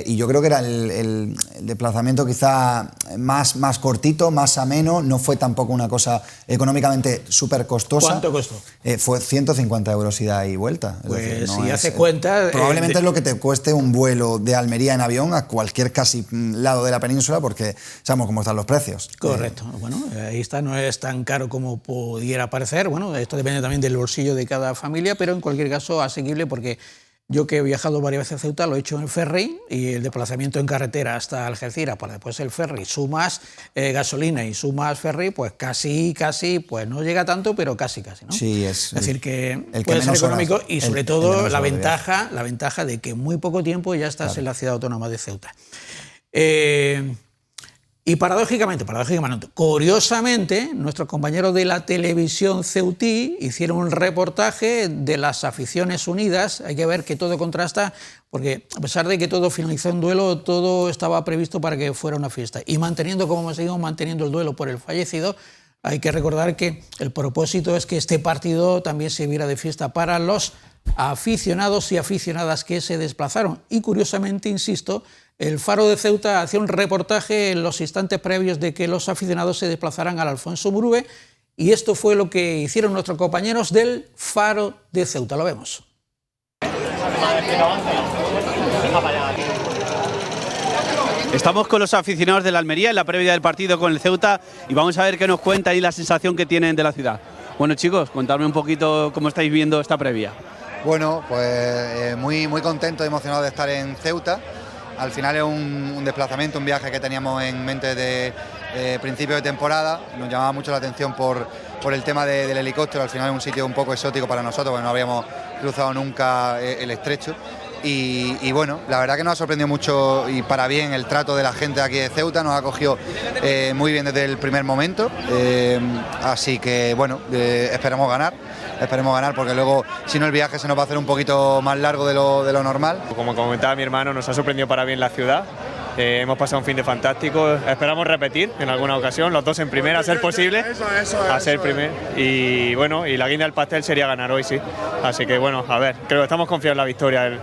Y yo creo que era el desplazamiento quizá más cortito, más ameno. No fue tampoco una cosa económicamente súper costosa. ¿Cuánto costó? Fue 150 euros ida y vuelta. Es pues decir, si hace cuenta... Probablemente es lo que te cueste un vuelo de Almería en avión a cualquier casi lado de la península, porque sabemos cómo están los precios. Correcto. Bueno, ahí está, no es tan caro como pudiera parecer. Bueno, esto depende también del bolsillo de cada familia, pero en cualquier caso asequible, porque... Yo, que he viajado varias veces a Ceuta, lo he hecho en ferry, y el desplazamiento en carretera hasta Algeciras, para después el ferry, sumas gasolina y sumas ferry, pues casi, pues no llega tanto, pero casi, ¿no? Sí, es decir, que el puede que ser económico y sobre todo la ventaja de que en muy poco tiempo ya estás en la ciudad autónoma de Ceuta. Y paradójicamente, curiosamente, nuestros compañeros de la televisión ceutí hicieron un reportaje de las aficiones unidas. Hay que ver que todo contrasta, porque a pesar de que todo finalizó en duelo, todo estaba previsto para que fuera una fiesta. Y manteniendo, como hemos seguido manteniendo el duelo por el fallecido, hay que recordar que el propósito es que este partido también sirviera de fiesta para los aficionados y aficionadas que se desplazaron. Y curiosamente, insisto, el Faro de Ceuta hacía un reportaje en los instantes previos de que los aficionados se desplazaran al Alfonso Murube, y esto fue lo que hicieron nuestros compañeros del Faro de Ceuta. Lo vemos. Estamos con los aficionados de la Almería en la previa del partido con el Ceuta y vamos a ver qué nos cuenta y la sensación que tienen de la ciudad. Bueno, chicos, contadme un poquito cómo estáis viendo esta previa. Bueno, pues muy contento y emocionado de estar en Ceuta. Al final es un desplazamiento, un viaje que teníamos en mente de principio de temporada. Nos llamaba mucho la atención por el tema del helicóptero. Al final es un sitio un poco exótico para nosotros, porque no habíamos cruzado nunca el estrecho. Y bueno, la verdad que nos ha sorprendido mucho y para bien el trato de la gente aquí de Ceuta. Nos ha acogido muy bien desde el primer momento. Así que bueno, esperemos ganar, porque luego si no el viaje se nos va a hacer un poquito más largo de lo normal. Como comentaba mi hermano, nos ha sorprendido para bien la ciudad. Hemos pasado un fin de fantástico. Esperamos repetir en alguna ocasión, los dos en primera, a ser posible. A ser primer. Y bueno, y la guinda del pastel sería ganar hoy, sí. Así que bueno, a ver, creo que estamos confiados en la victoria.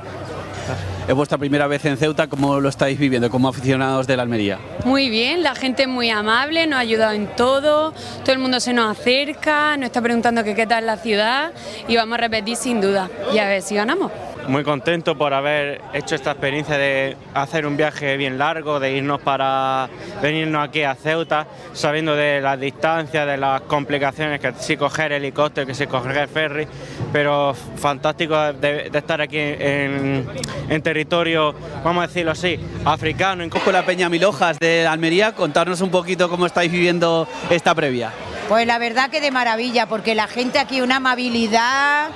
es vuestra primera vez en Ceuta. ¿Cómo lo estáis viviendo como aficionados de la Almería? Muy bien, la gente es muy amable, nos ha ayudado en todo el mundo se nos acerca, nos está preguntando que qué tal la ciudad y vamos a repetir sin duda y a ver si ganamos. Muy contento por haber hecho esta experiencia de hacer un viaje bien largo, de irnos para venirnos aquí a Ceuta, sabiendo de las distancias, de las complicaciones, que si coger helicóptero, que si coger ferry, pero fantástico de estar aquí en territorio, vamos a decirlo así, africano. Con la Peña Milojas de Almería, contarnos un poquito cómo estáis viviendo esta previa. Pues la verdad que de maravilla, porque la gente aquí una amabilidad,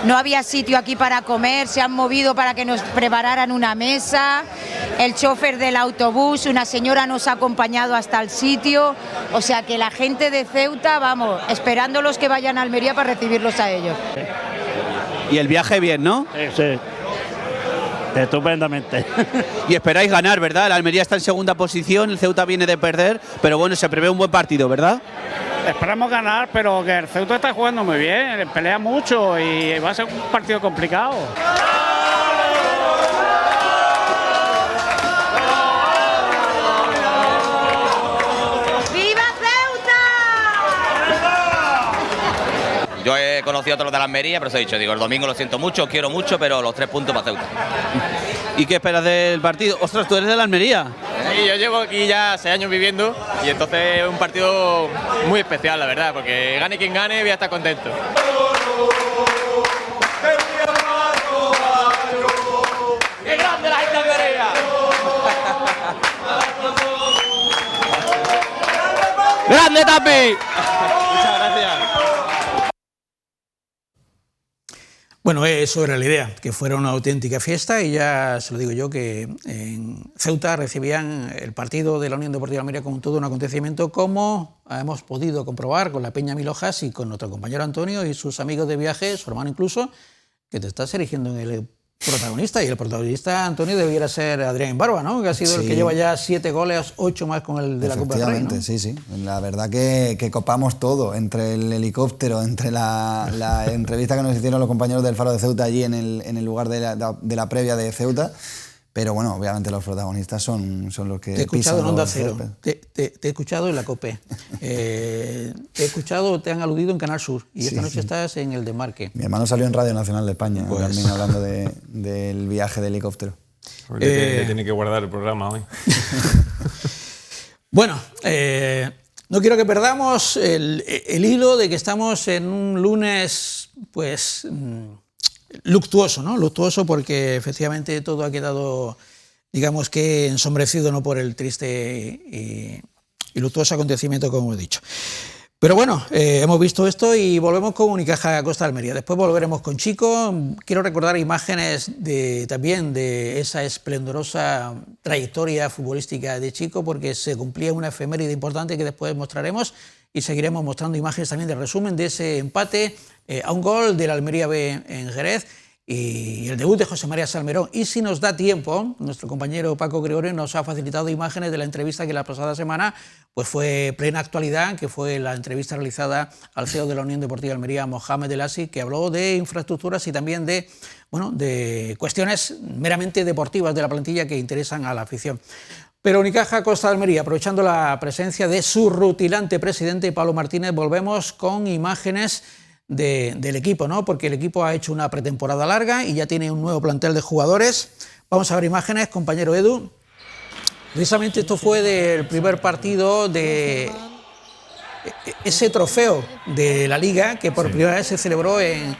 no había sitio aquí para comer, se han movido para que nos prepararan una mesa, el chofer del autobús, una señora nos ha acompañado hasta el sitio, o sea que la gente de Ceuta, vamos, esperándolos que vayan a Almería para recibirlos a ellos. Y el viaje bien, ¿no? Sí, estupendamente. Y esperáis ganar, ¿verdad? La Almería está en segunda posición, el Ceuta viene de perder, pero bueno, se prevé un buen partido, ¿verdad? Esperamos ganar, pero que el Ceuta está jugando muy bien, pelea mucho y va a ser un partido complicado. ¡Viva Ceuta! Yo he conocido a todos los de la Almería, pero os he dicho, digo, el domingo lo siento mucho, os quiero mucho, pero los 3 puntos para Ceuta. ¿Y qué esperas del partido? ¡Ostras, tú eres de la Almería! Sí, yo llevo aquí ya 6 años viviendo y entonces es un partido muy especial, la verdad, porque gane quien gane voy a estar contento. ¡Qué grande la gente de Almería! ¡Grande Tapi! Muchas gracias. Bueno, eso era la idea, que fuera una auténtica fiesta y ya se lo digo yo que en Ceuta recibían el partido de la Unión Deportiva Almería como todo un acontecimiento, como hemos podido comprobar con la Peña Milojas y con nuestro compañero Antonio y sus amigos de viaje, su hermano incluso, que te estás erigiendo en el protagonista, y el protagonista, Antonio, debiera ser Adrián Barba, ¿no? Que ha sido el que lleva ya 7 goles, 8 más con el de la Copa del Rey, ¿no? Sí, sí. La verdad que copamos todo, entre el helicóptero, entre la entrevista que nos hicieron los compañeros del Faro de Ceuta allí en el lugar de la previa de Ceuta. Pero bueno, obviamente los protagonistas son los que... Te he escuchado en Onda Cero, césped. te he escuchado en la COPE, te he escuchado, te han aludido en Canal Sur y esta noche estás en el Desmarque. Mi hermano salió en Radio Nacional de España, Pues... también hablando del viaje de helicóptero. Le tiene que guardar el programa hoy. Bueno, no quiero que perdamos el hilo de que estamos en un lunes, pues... luctuoso, ¿no? Luctuoso porque efectivamente todo ha quedado, digamos que ensombrecido, ¿no?, por el triste y luctuoso acontecimiento, como he dicho. Pero bueno, hemos visto esto y volvemos con Unicaja Costa Almería. Después volveremos con Chico. Quiero recordar imágenes también de esa esplendorosa trayectoria futbolística de Chico, porque se cumplía una efeméride importante que después mostraremos y seguiremos mostrando imágenes también de resumen de ese empate a un gol del Almería B en Jerez y el debut de José María Salmerón. Y si nos da tiempo, nuestro compañero Paco Gregorio nos ha facilitado imágenes de la entrevista que la pasada semana pues fue plena actualidad, que fue la entrevista realizada al CEO de la Unión Deportiva Almería, Mohamed El Asi, que habló de infraestructuras y también de cuestiones meramente deportivas de la plantilla que interesan a la afición. Pero Unicaja Costa Almería, aprovechando la presencia de su rutilante presidente, Pablo Martínez, volvemos con imágenes del equipo, ¿no? Porque el equipo ha hecho una pretemporada larga y ya tiene un nuevo plantel de jugadores. Vamos a ver imágenes, compañero Edu. Precisamente esto fue del primer partido de ese trofeo de la Liga que por primera vez se celebró en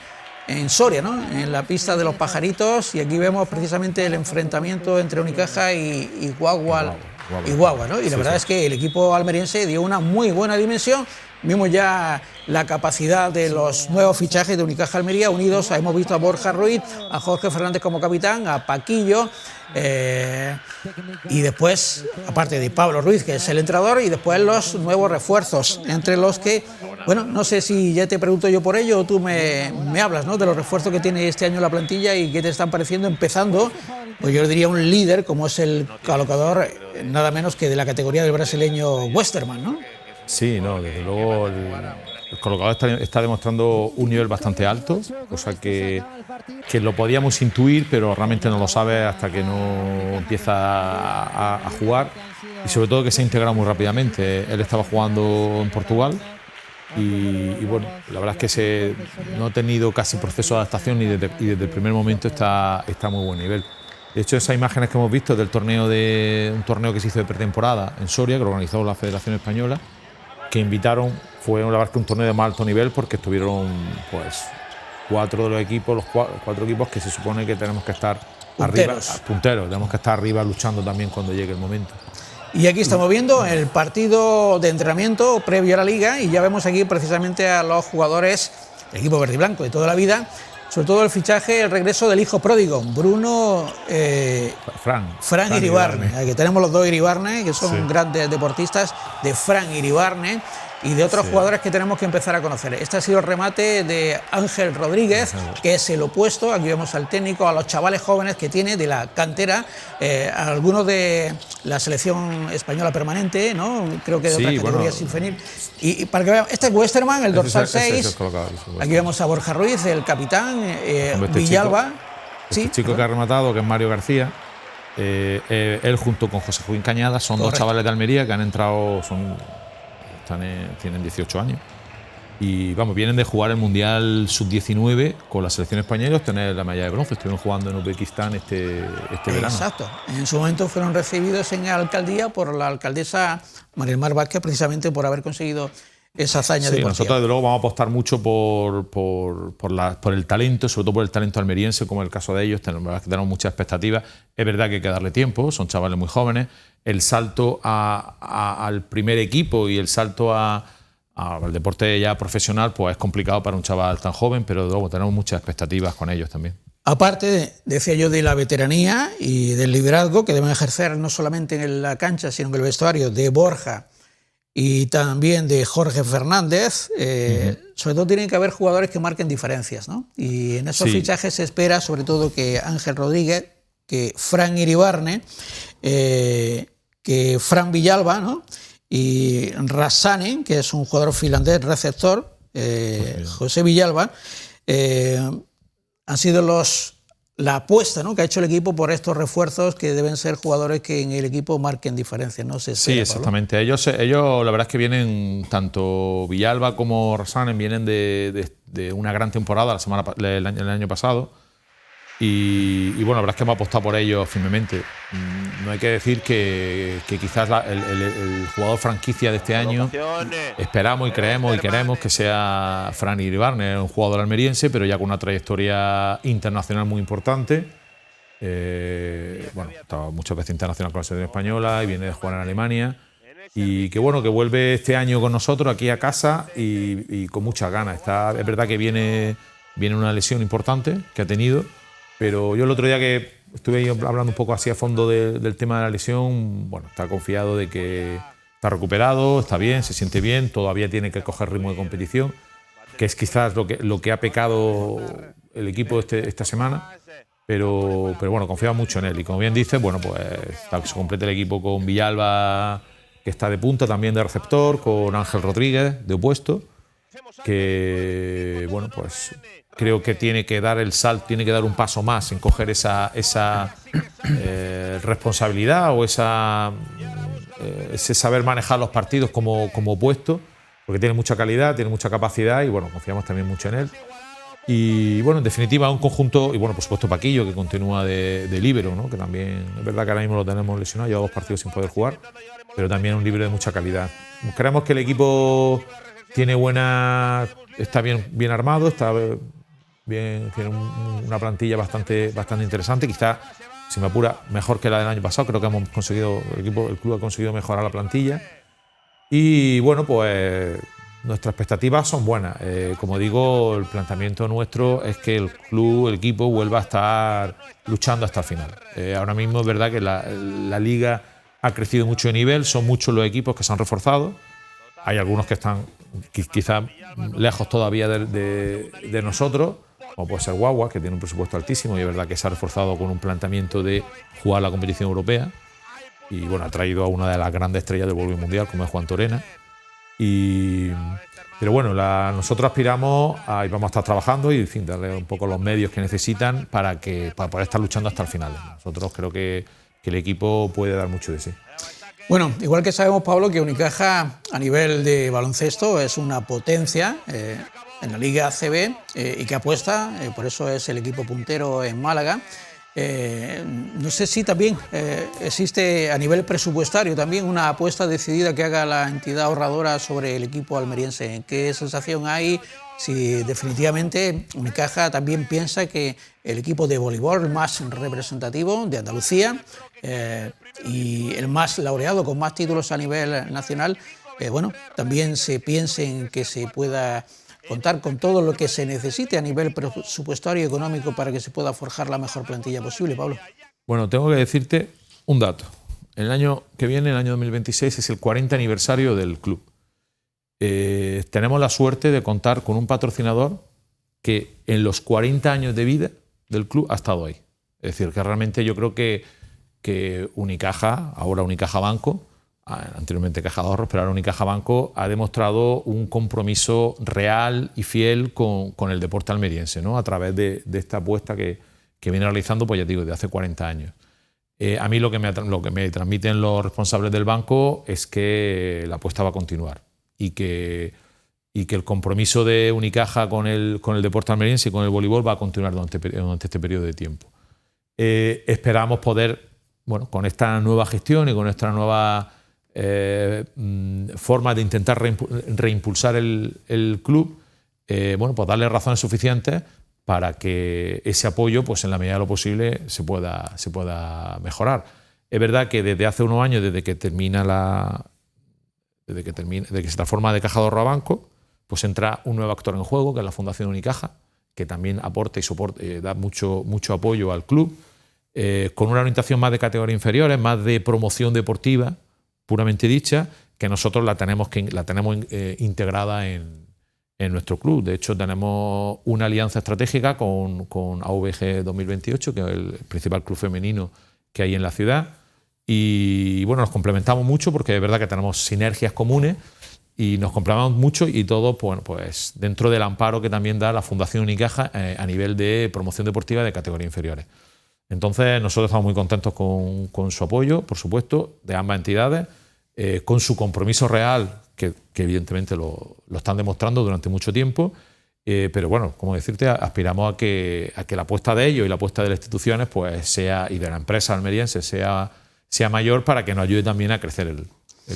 Soria, ¿no?, en la pista de los Pajaritos, y aquí vemos precisamente el enfrentamiento entre Unicaja y Guagua, ¿no? Y la verdad es que el equipo almeriense dio una muy buena dimensión. Vimos ya la capacidad de los nuevos fichajes de Unicaja Almería unidos. Hemos visto a Borja Ruiz, a Jorge Fernández como capitán, a Paquillo, y después, aparte de Pablo Ruiz, que es el entrenador, y después los nuevos refuerzos, entre los que, bueno, no sé si ya te pregunto yo por ello o tú me hablas, ¿no?, de los refuerzos que tiene este año la plantilla y qué te están pareciendo, empezando, pues yo diría un líder como es el colocador, nada menos que de la categoría del brasileño Westerman, ¿no? Sí, no, desde luego el colocador está demostrando un nivel bastante alto, cosa que lo podíamos intuir, pero realmente no lo sabes hasta que no empieza a jugar, y sobre todo que se ha integrado muy rápidamente. Él estaba jugando en Portugal y bueno, la verdad es que no ha tenido casi proceso de adaptación y desde el primer momento está a muy buen nivel. De hecho, esas imágenes que hemos visto del un torneo que se hizo de pretemporada en Soria, que lo organizó la Federación Española, que invitaron, fue la verdad que un torneo de más alto nivel, porque estuvieron pues 4 de los equipos, los 4 equipos que se supone que tenemos que estar punteros, tenemos que estar arriba luchando también cuando llegue el momento. Y aquí estamos viendo el partido de entrenamiento previo a la Liga, y ya vemos aquí precisamente a los jugadores del equipo verde y blanco de toda la vida. Sobre todo el regreso del hijo pródigo, Bruno Fran Iribarne. Aquí tenemos los 2 Iribarne, que son grandes deportistas, de Fran Iribarne y de otros jugadores que tenemos que empezar a conocer. Este ha sido el remate de Ángel Rodríguez, que es el opuesto. Aquí vemos al técnico, a los chavales jóvenes que tiene de la cantera, algunos de la selección española permanente, ¿no? Creo que de otras categorías infantil. Y para que vean, este es Westerman, el dorsal 6. Aquí vemos a Borja Ruiz, el capitán, Villalba. Este chico que ha rematado, que es Mario García. Él junto con José Joaquín Cañada son 2 chavales de Almería que han entrado, tienen 18 años y vienen de jugar el Mundial Sub-19 con la selección española y obtener la medalla de bronce. Estuvieron jugando en Uzbekistán este verano. Exacto. En su momento fueron recibidos en la alcaldía por la alcaldesa María del Mar Vázquez, precisamente por haber conseguido esa hazaña deportiva. Nosotros desde luego vamos a apostar mucho por el talento, sobre todo por el talento almeriense, como el caso de ellos. Tenemos muchas expectativas. Es verdad que hay que darle tiempo, son chavales muy jóvenes. El salto al primer equipo y el salto al deporte ya profesional pues es complicado para un chaval tan joven, pero luego tenemos muchas expectativas con ellos también. Aparte, decía yo, de la veteranía y del liderazgo que deben ejercer no solamente en la cancha, sino en el vestuario, de Borja y también de Jorge Fernández, sobre todo tienen que haber jugadores que marquen diferencias, ¿no? Y en esos fichajes se espera sobre todo que Ángel Rodríguez, que Fran Iribarne, que Fran Villalba, ¿no? Y Rassane, que es un jugador finlandés receptor, José Villalba, han sido la apuesta, ¿no?, que ha hecho el equipo por estos refuerzos, que deben ser jugadores que en el equipo marquen diferencias, ¿no? Sí, exactamente. Ellos la verdad es que vienen, tanto Villalba como Rassane vienen de una gran temporada el año pasado. Y bueno, la verdad es que hemos apostado por ellos firmemente. No hay que decir que quizás el jugador franquicia de este año esperamos y creemos y queremos que sea Fran Iribarne, un jugador almeriense, pero ya con una trayectoria internacional muy importante. Bueno, ha estado muchas veces internacional con la selección española y viene de jugar en Alemania. Y que bueno, que vuelve este año con nosotros aquí a casa y con muchas ganas. Es verdad que viene una lesión importante que ha tenido. Pero yo el otro día que estuve hablando un poco así a fondo del tema de la lesión, bueno, está confiado de que está recuperado, está bien, se siente bien, todavía tiene que coger ritmo de competición, que es quizás lo que ha pecado el equipo esta semana, pero bueno, confía mucho en él. Y como bien dice, bueno, pues se completa el equipo con Villalba, que está de punta también de receptor, con Ángel Rodríguez de opuesto, que bueno, pues creo que tiene que dar el salto, tiene que dar un paso más en coger esa responsabilidad o ese saber manejar los partidos como opuesto, porque tiene mucha calidad, tiene mucha capacidad y bueno, confiamos también mucho en él. Y bueno, en definitiva, un conjunto, y bueno, por supuesto Paquillo, que continúa de líbero, ¿no?, que también es verdad que ahora mismo lo tenemos lesionado, lleva 2 partidos sin poder jugar, pero también un líbero de mucha calidad. Creemos que el equipo está bien armado, tiene una plantilla bastante interesante, quizá, si me apura, mejor que la del año pasado. Creo que el club ha conseguido mejorar la plantilla y bueno, pues nuestras expectativas son buenas. Como digo, el planteamiento nuestro es que el equipo vuelva a estar luchando hasta el final. Ahora mismo es verdad que la liga ha crecido mucho de nivel, son muchos los equipos que se han reforzado. Hay algunos que están quizá lejos todavía de nosotros, como puede ser Guagua, que tiene un presupuesto altísimo y es verdad que se ha reforzado con un planteamiento de jugar la competición europea y bueno, ha traído a una de las grandes estrellas del voleibol mundial, como es Juan Torena. Pero bueno, nosotros aspiramos y vamos a estar trabajando y, en fin, darle un poco los medios que necesitan para poder estar luchando hasta el final. Nosotros creo que el equipo puede dar mucho de sí. Bueno, igual que sabemos, Pablo, que Unicaja a nivel de baloncesto es una potencia en la Liga ACB y que apuesta, por eso es el equipo puntero en Málaga. No sé si también existe a nivel presupuestario también una apuesta decidida que haga la entidad ahorradora sobre el equipo almeriense. ¿Qué sensación hay? Si definitivamente Unicaja también piensa que el equipo de voleibol más representativo de Andalucía y el más laureado con más títulos a nivel nacional, bueno, también se piense en que se pueda contar con todo lo que se necesite a nivel presupuestario y económico para que se pueda forjar la mejor plantilla posible, Pablo. Bueno, tengo que decirte un dato. El año que viene, el año 2026, es el 40 aniversario del club. Tenemos la suerte de contar con un patrocinador que en los 40 años de vida del club ha estado ahí. Es decir, que realmente yo creo que Unicaja, ahora Unicaja Banco, anteriormente Caja de Ahorros, pero ahora Unicaja Banco ha demostrado un compromiso real y fiel con el deporte almeriense, ¿no? A través de esta apuesta que viene realizando, pues ya digo, desde hace 40 años. A mí lo que me transmiten los responsables del banco es que la apuesta va a continuar y que el compromiso de Unicaja con el deporte almeriense y con el voleibol va a continuar durante este periodo de tiempo. Esperamos poder, bueno, con esta nueva gestión y con esta nueva forma de intentar reimpulsar el club, bueno, pues darle razones suficientes para que ese apoyo, pues en la medida de lo posible, se pueda mejorar. Es verdad que desde hace unos años, desde que se transforma de Caja de Ahorro a banco, pues entra un nuevo actor en juego, que es la Fundación Unicaja, que también aporta y da mucho apoyo al club, con una orientación más de categorías inferiores, más de promoción deportiva, puramente dicha, que nosotros la tenemos integrada en nuestro club. De hecho, tenemos una alianza estratégica con AVG 2028, que es el principal club femenino que hay en la ciudad. Y bueno, nos complementamos mucho porque es verdad que tenemos sinergias comunes y nos complementamos mucho y todo, bueno, pues dentro del amparo que también da la Fundación Unicaja a nivel de promoción deportiva de categorías inferiores. Entonces, nosotros estamos muy contentos con su apoyo, por supuesto, de ambas entidades, con su compromiso real, que evidentemente lo están demostrando durante mucho tiempo, pero bueno, como decirte, aspiramos a que la apuesta de ellos y la apuesta de las instituciones, pues sea, y de la empresa almeriense, sea mayor para que nos ayude también a crecer el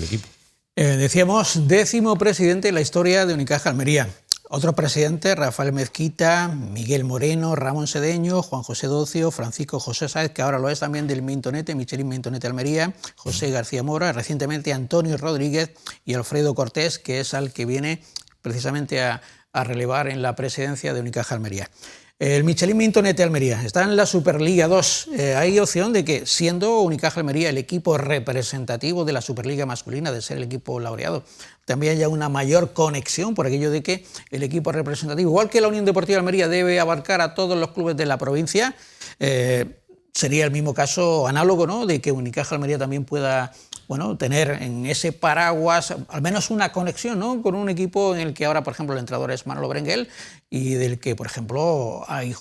equipo. Decíamos, 10º presidente en la historia de Unicaja Almería. Otros presidentes, Rafael Mezquita, Miguel Moreno, Ramón Sedeño, Juan José Docio, Francisco José Sáez, que ahora lo es también del Mintonete, Michelin Mintonete Almería, José García Mora, recientemente Antonio Rodríguez y Alfredo Cortés, que es al que viene precisamente a relevar en la presidencia de Unicaja Almería. El Michelin Mintonete Almería está en la Superliga 2. Hay opción de que, siendo Unicaja Almería el equipo representativo de la Superliga masculina, de ser el equipo laureado, también haya una mayor conexión por aquello de que el equipo representativo, igual que la Unión Deportiva Almería, debe abarcar a todos los clubes de la provincia. Sería el mismo caso análogo, ¿no?, de que Unicaja Almería también pueda, bueno, tener en ese paraguas al menos una conexión, ¿no?, con un equipo en el que ahora, por ejemplo, el entrenador es Manolo Berenguel y del que, por ejemplo, han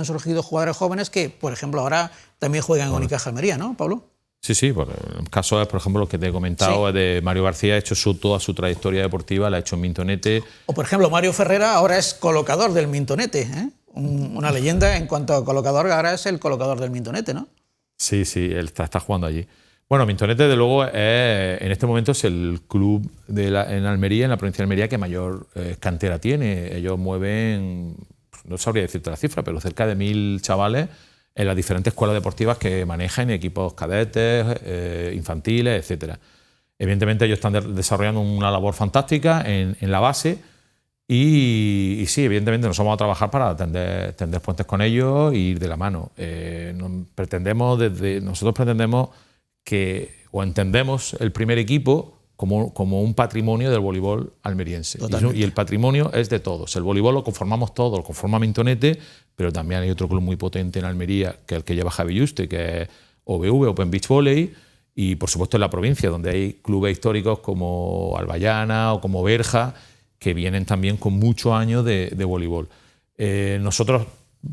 surgido jugadores jóvenes que, por ejemplo, ahora también juegan en Unicaja Almería, ¿no, Pablo? Sí, porque el caso es, por ejemplo, lo que te he comentado, sí, de Mario García, ha hecho toda su trayectoria deportiva, la ha hecho en Mintonete. O, por ejemplo, Mario Ferrera ahora es colocador del Mintonete, una leyenda en cuanto a colocador, ahora es el colocador del Mintonete, ¿no? Sí, él está jugando allí. Bueno, Mintonete, de luego, en este momento es el club en Almería, en la provincia de Almería, que mayor cantera tiene. Ellos mueven, no sabría decirte la cifra, pero cerca de 1000 chavales en las diferentes escuelas deportivas que manejan, equipos cadetes, infantiles, etc. Evidentemente, ellos están desarrollando una labor fantástica en la base. Y sí, evidentemente nos vamos a trabajar para tender puentes con ellos e ir de la mano. Nosotros pretendemos o entendemos el primer equipo como un patrimonio del voleibol almeriense. Y el patrimonio es de todos. El voleibol lo conformamos todos, lo conforma Mintonete, pero también hay otro club muy potente en Almería, que es el que lleva Javi Yuste, que es OBV, Open Beach Volley, y por supuesto en la provincia, donde hay clubes históricos como Albayana o como Berja, que vienen también con muchos años de voleibol. Nosotros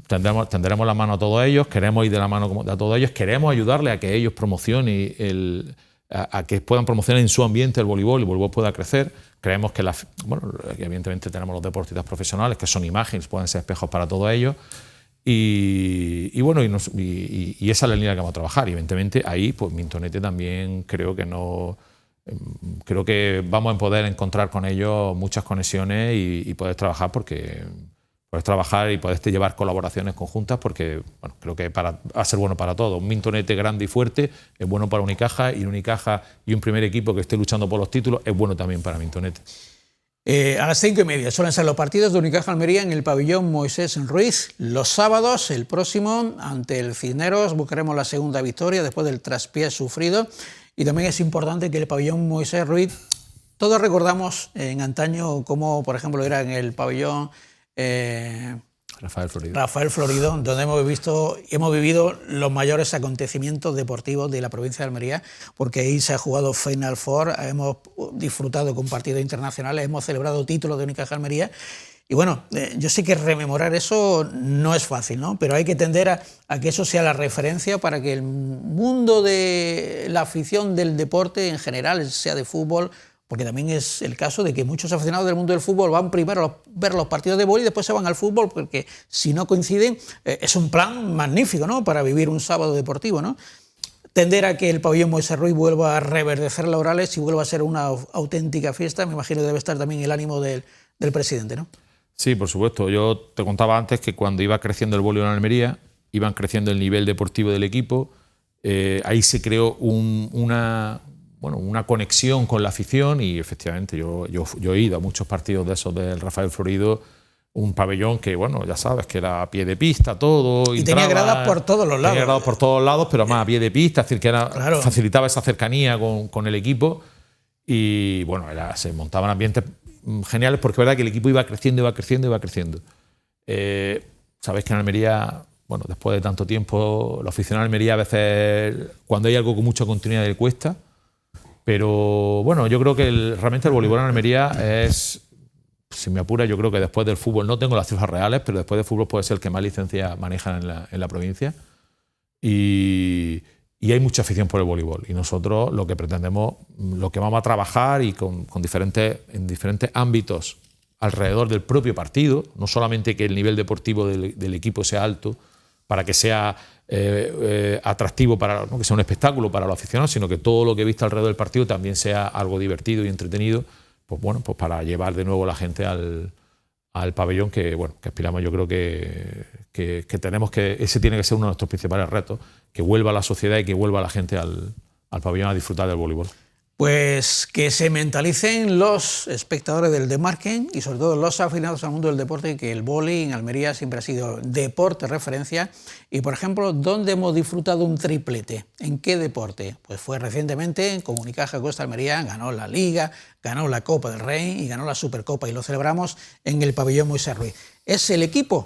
tenderemos la mano a todos ellos, queremos ir de la mano a todos ellos, queremos ayudarles a que ellos promocionen a que puedan promocionar en su ambiente el voleibol pueda crecer. Creemos que, que evidentemente tenemos los deportistas profesionales, que son imágenes, pueden ser espejos para todos ellos. Y esa es la línea que vamos a trabajar. Y evidentemente ahí, pues Mintonete también creo que vamos a poder encontrar con ellos muchas conexiones y poder trabajar y poder llevar colaboraciones conjuntas, porque bueno, creo que va a ser bueno para todos. Un Mintonete grande y fuerte es bueno para Unicaja, y Unicaja y un primer equipo que esté luchando por los títulos es bueno también para Mintonete. A las 5:30 suelen ser los partidos de Unicaja Almería en el pabellón Moisés Ruiz. Los sábados, el próximo, ante el Cisneros, buscaremos la segunda victoria después del traspié sufrido. Y también es importante que el pabellón Moisés Ruiz, todos recordamos en antaño cómo, por ejemplo, era en el pabellón Rafael Florido, donde hemos vivido los mayores acontecimientos deportivos de la provincia de Almería, porque ahí se ha jugado Final Four, hemos disfrutado con partidos internacionales, hemos celebrado títulos de Unicaja Almería. Y bueno, yo sé que rememorar eso no es fácil, ¿no? Pero hay que tender a que eso sea la referencia para que el mundo de la afición del deporte en general, sea de fútbol, porque también es el caso de que muchos aficionados del mundo del fútbol van primero a ver los partidos de voleibol y después se van al fútbol, porque si no coinciden es un plan magnífico, ¿no?, para vivir un sábado deportivo, ¿no? Tender a que el pabellón Moisés Ruiz vuelva a reverdecer laurales y vuelva a ser una auténtica fiesta. Me imagino que debe estar también el ánimo del presidente, ¿no? Sí, por supuesto. Yo te contaba antes que cuando iba creciendo el voleibol en Almería, iban creciendo el nivel deportivo del equipo. Ahí se creó una conexión con la afición, y efectivamente yo he ido a muchos partidos de esos del Rafael Florido, un pabellón que, bueno, ya sabes, que era a pie de pista todo. Y tenía gradas por todos los lados. Tenía gradas por todos lados, pero más a pie de pista, es decir, que facilitaba esa cercanía con el equipo, y bueno, se montaban ambientes geniales, porque es verdad que el equipo iba creciendo. Sabéis que en Almería, bueno, después de tanto tiempo, la afición a Almería a veces, cuando hay algo con mucha continuidad, le cuesta. Pero bueno, yo creo que realmente el voleibol en Almería es, si me apura, yo creo que después del fútbol, no tengo las cifras reales, pero después del fútbol puede ser el que más licencias manejan en la provincia. Y hay mucha afición por el voleibol. Y nosotros lo que pretendemos, lo que vamos a trabajar y en diferentes ámbitos alrededor del propio partido, no solamente que el nivel deportivo del equipo sea alto para que sea atractivo, ¿no?, que sea un espectáculo para los aficionados, sino que todo lo que he visto alrededor del partido también sea algo divertido y entretenido, pues bueno, pues para llevar de nuevo la gente al pabellón, que aspiramos. Yo creo que tenemos que, ese tiene que ser uno de nuestros principales retos, que vuelva la sociedad y que vuelva la gente al pabellón a disfrutar del voleibol. Pues que se mentalicen los espectadores del Demarquen y sobre todo los aficionados al mundo del deporte, que el vóley en Almería siempre ha sido deporte referencia. Y por ejemplo, ¿dónde hemos disfrutado un triplete? ¿En qué deporte? Pues fue recientemente con Unicaja Costa Almería, ganó la Liga, ganó la Copa del Rey y ganó la Supercopa, y lo celebramos en el pabellón Moisés Ruiz. Es el equipo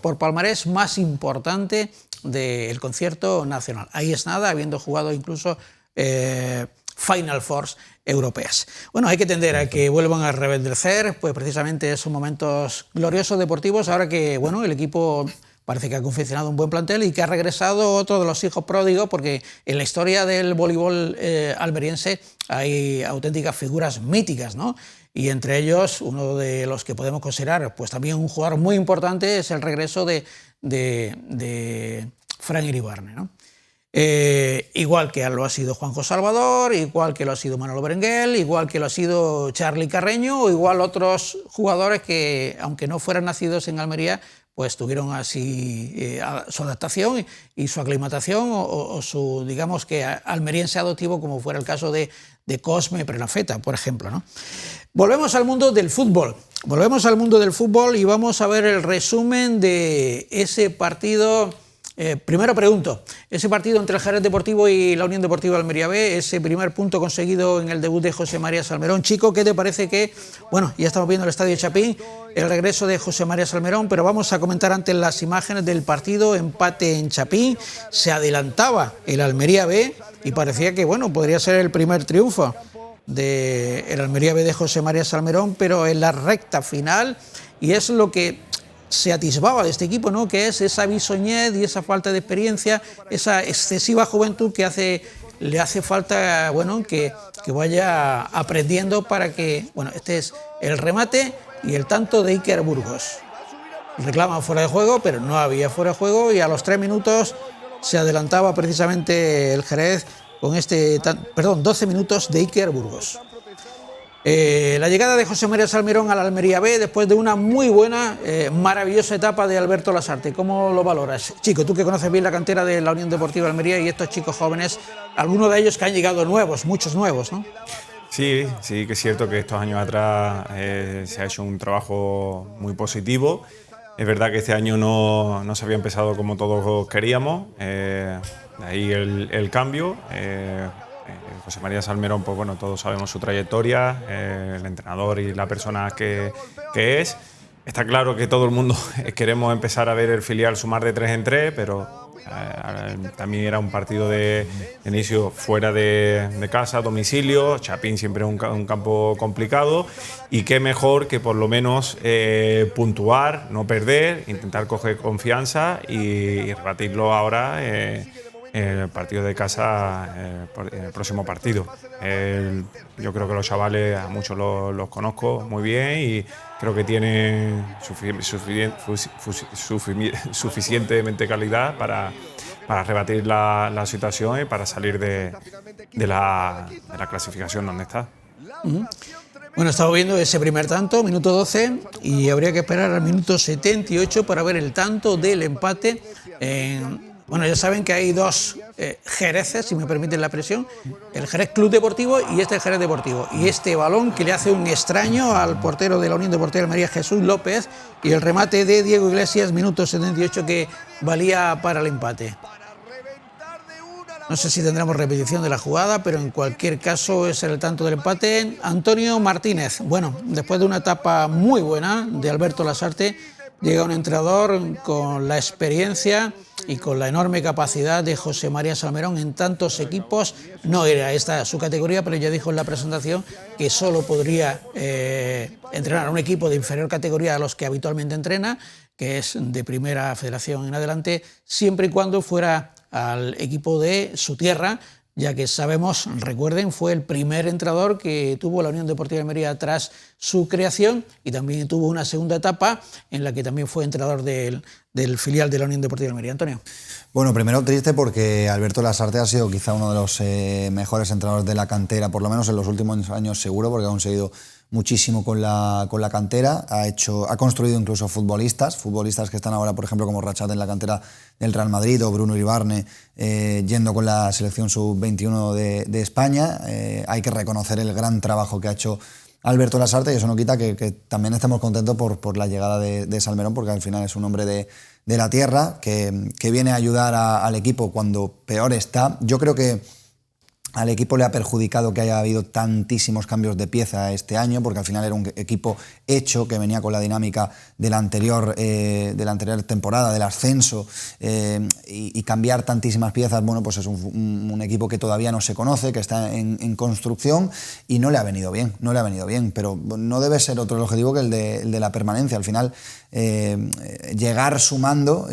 por palmarés más importante del concierto nacional. Ahí es nada, habiendo jugado incluso Final Fours europeas. Bueno, hay que tender a que vuelvan a reverdecer, pues precisamente esos momentos gloriosos deportivos, ahora que, bueno, el equipo parece que ha confeccionado un buen plantel y que ha regresado otro de los hijos pródigos, porque en la historia del voleibol almeriense hay auténticas figuras míticas, ¿no? Y entre ellos, uno de los que podemos considerar pues también un jugador muy importante es el regreso de Fran Iribarne, ¿no? Igual que lo ha sido Juanjo Salvador, igual que lo ha sido Manolo Berenguel, igual que lo ha sido Charly Carreño, o igual otros jugadores que, aunque no fueran nacidos en Almería, pues tuvieron así su adaptación y su aclimatación o su, digamos que almeriense adoptivo, como fuera el caso de Cosme Prenafeta, por ejemplo, ¿no? Volvemos al mundo del fútbol. Y vamos a ver el resumen de ese partido. Primero pregunto, ese partido entre el Jerez Deportivo y la Unión Deportiva Almería B, ese primer punto conseguido en el debut de José María Salmerón. Chico, ¿qué te parece que, bueno, ya estamos viendo el Estadio Chapín, el regreso de José María Salmerón, pero vamos a comentar antes las imágenes del partido, empate en Chapín, se adelantaba el Almería B y parecía que bueno, podría ser el primer triunfo del Almería B de José María Salmerón, pero en la recta final, y es lo que se atisbaba de este equipo, ¿no?, que es esa bisoñez y esa falta de experiencia, esa excesiva juventud que le hace falta, bueno, que vaya aprendiendo para que, bueno, este es el remate y el tanto de Iker Burgos. Reclama fuera de juego, pero no había fuera de juego, y a los 3 minutos se adelantaba precisamente el Jerez con 12 minutos de Iker Burgos. La llegada de José María Salmerón a la Almería B después de una muy buena, maravillosa etapa de Alberto Lasarte. ¿Cómo lo valoras? Chico, tú que conoces bien la cantera de la Unión Deportiva Almería y estos chicos jóvenes, algunos de ellos que han llegado nuevos, muchos nuevos, ¿no? Sí, sí que es cierto que estos años atrás se ha hecho un trabajo muy positivo. Es verdad que este año no se había empezado como todos queríamos, de ahí el cambio. José María Salmerón, pues bueno, todos sabemos su trayectoria, el entrenador y la persona que es. Está claro que todo el mundo queremos empezar a ver el filial sumar de 3 en 3, pero también era un partido de inicio fuera de casa, domicilio. Chapín siempre es un campo complicado, y qué mejor que por lo menos puntuar, no perder, intentar coger confianza y rebatirlo ahora el partido de casa, en el próximo partido. Yo creo que los chavales, a muchos los conozco muy bien y creo que tienen suficientemente calidad para rebatir la situación y para salir de la clasificación donde está. Bueno, estamos viendo ese primer tanto, minuto 12, y habría que esperar al minuto 78 para ver el tanto del empate. Bueno, ya saben que hay 2 Jereces, si me permiten la presión, el Jerez Club Deportivo y este Jerez Deportivo. Y este balón que le hace un extraño al portero de la Unión Deportiva de Almería, Jesús López, y el remate de Diego Iglesias, minuto 78, que valía para el empate. No sé si tendremos repetición de la jugada, pero en cualquier caso es el tanto del empate. Antonio Martínez. Bueno, después de una etapa muy buena de Alberto Lasarte, llega un entrenador con la experiencia y con la enorme capacidad de José María Salmerón en tantos equipos. No era esta su categoría, pero ya dijo en la presentación que solo podría entrenar a un equipo de inferior categoría a los que habitualmente entrena, que es de primera federación en adelante, siempre y cuando fuera al equipo de su tierra, ya que sabemos, recuerden, fue el primer entrenador que tuvo la Unión Deportiva de Almería tras su creación, y también tuvo una segunda etapa en la que también fue entrenador del filial de la Unión Deportiva de Almería. Antonio. Bueno, primero triste porque Alberto Lasarte ha sido quizá uno de los mejores entrenadores de la cantera, por lo menos en los últimos años seguro, porque ha conseguido muchísimo con la cantera, ha construido incluso futbolistas que están ahora, por ejemplo, como Rachat en la cantera del Real Madrid, o Bruno Iribarne yendo con la selección sub-21 de España. Hay que reconocer el gran trabajo que ha hecho Alberto Lasarte, y eso no quita que también estemos contentos por la llegada de Salmerón, porque al final es un hombre de la tierra que viene a ayudar al equipo cuando peor está. Yo creo que al equipo le ha perjudicado que haya habido tantísimos cambios de pieza este año, porque al final era un equipo hecho que venía con la dinámica de la anterior temporada, del ascenso, y cambiar tantísimas piezas, bueno, pues es un equipo que todavía no se conoce, que está en construcción, y no le ha venido bien, pero no debe ser otro el objetivo que el de la permanencia. Al final, llegar sumando,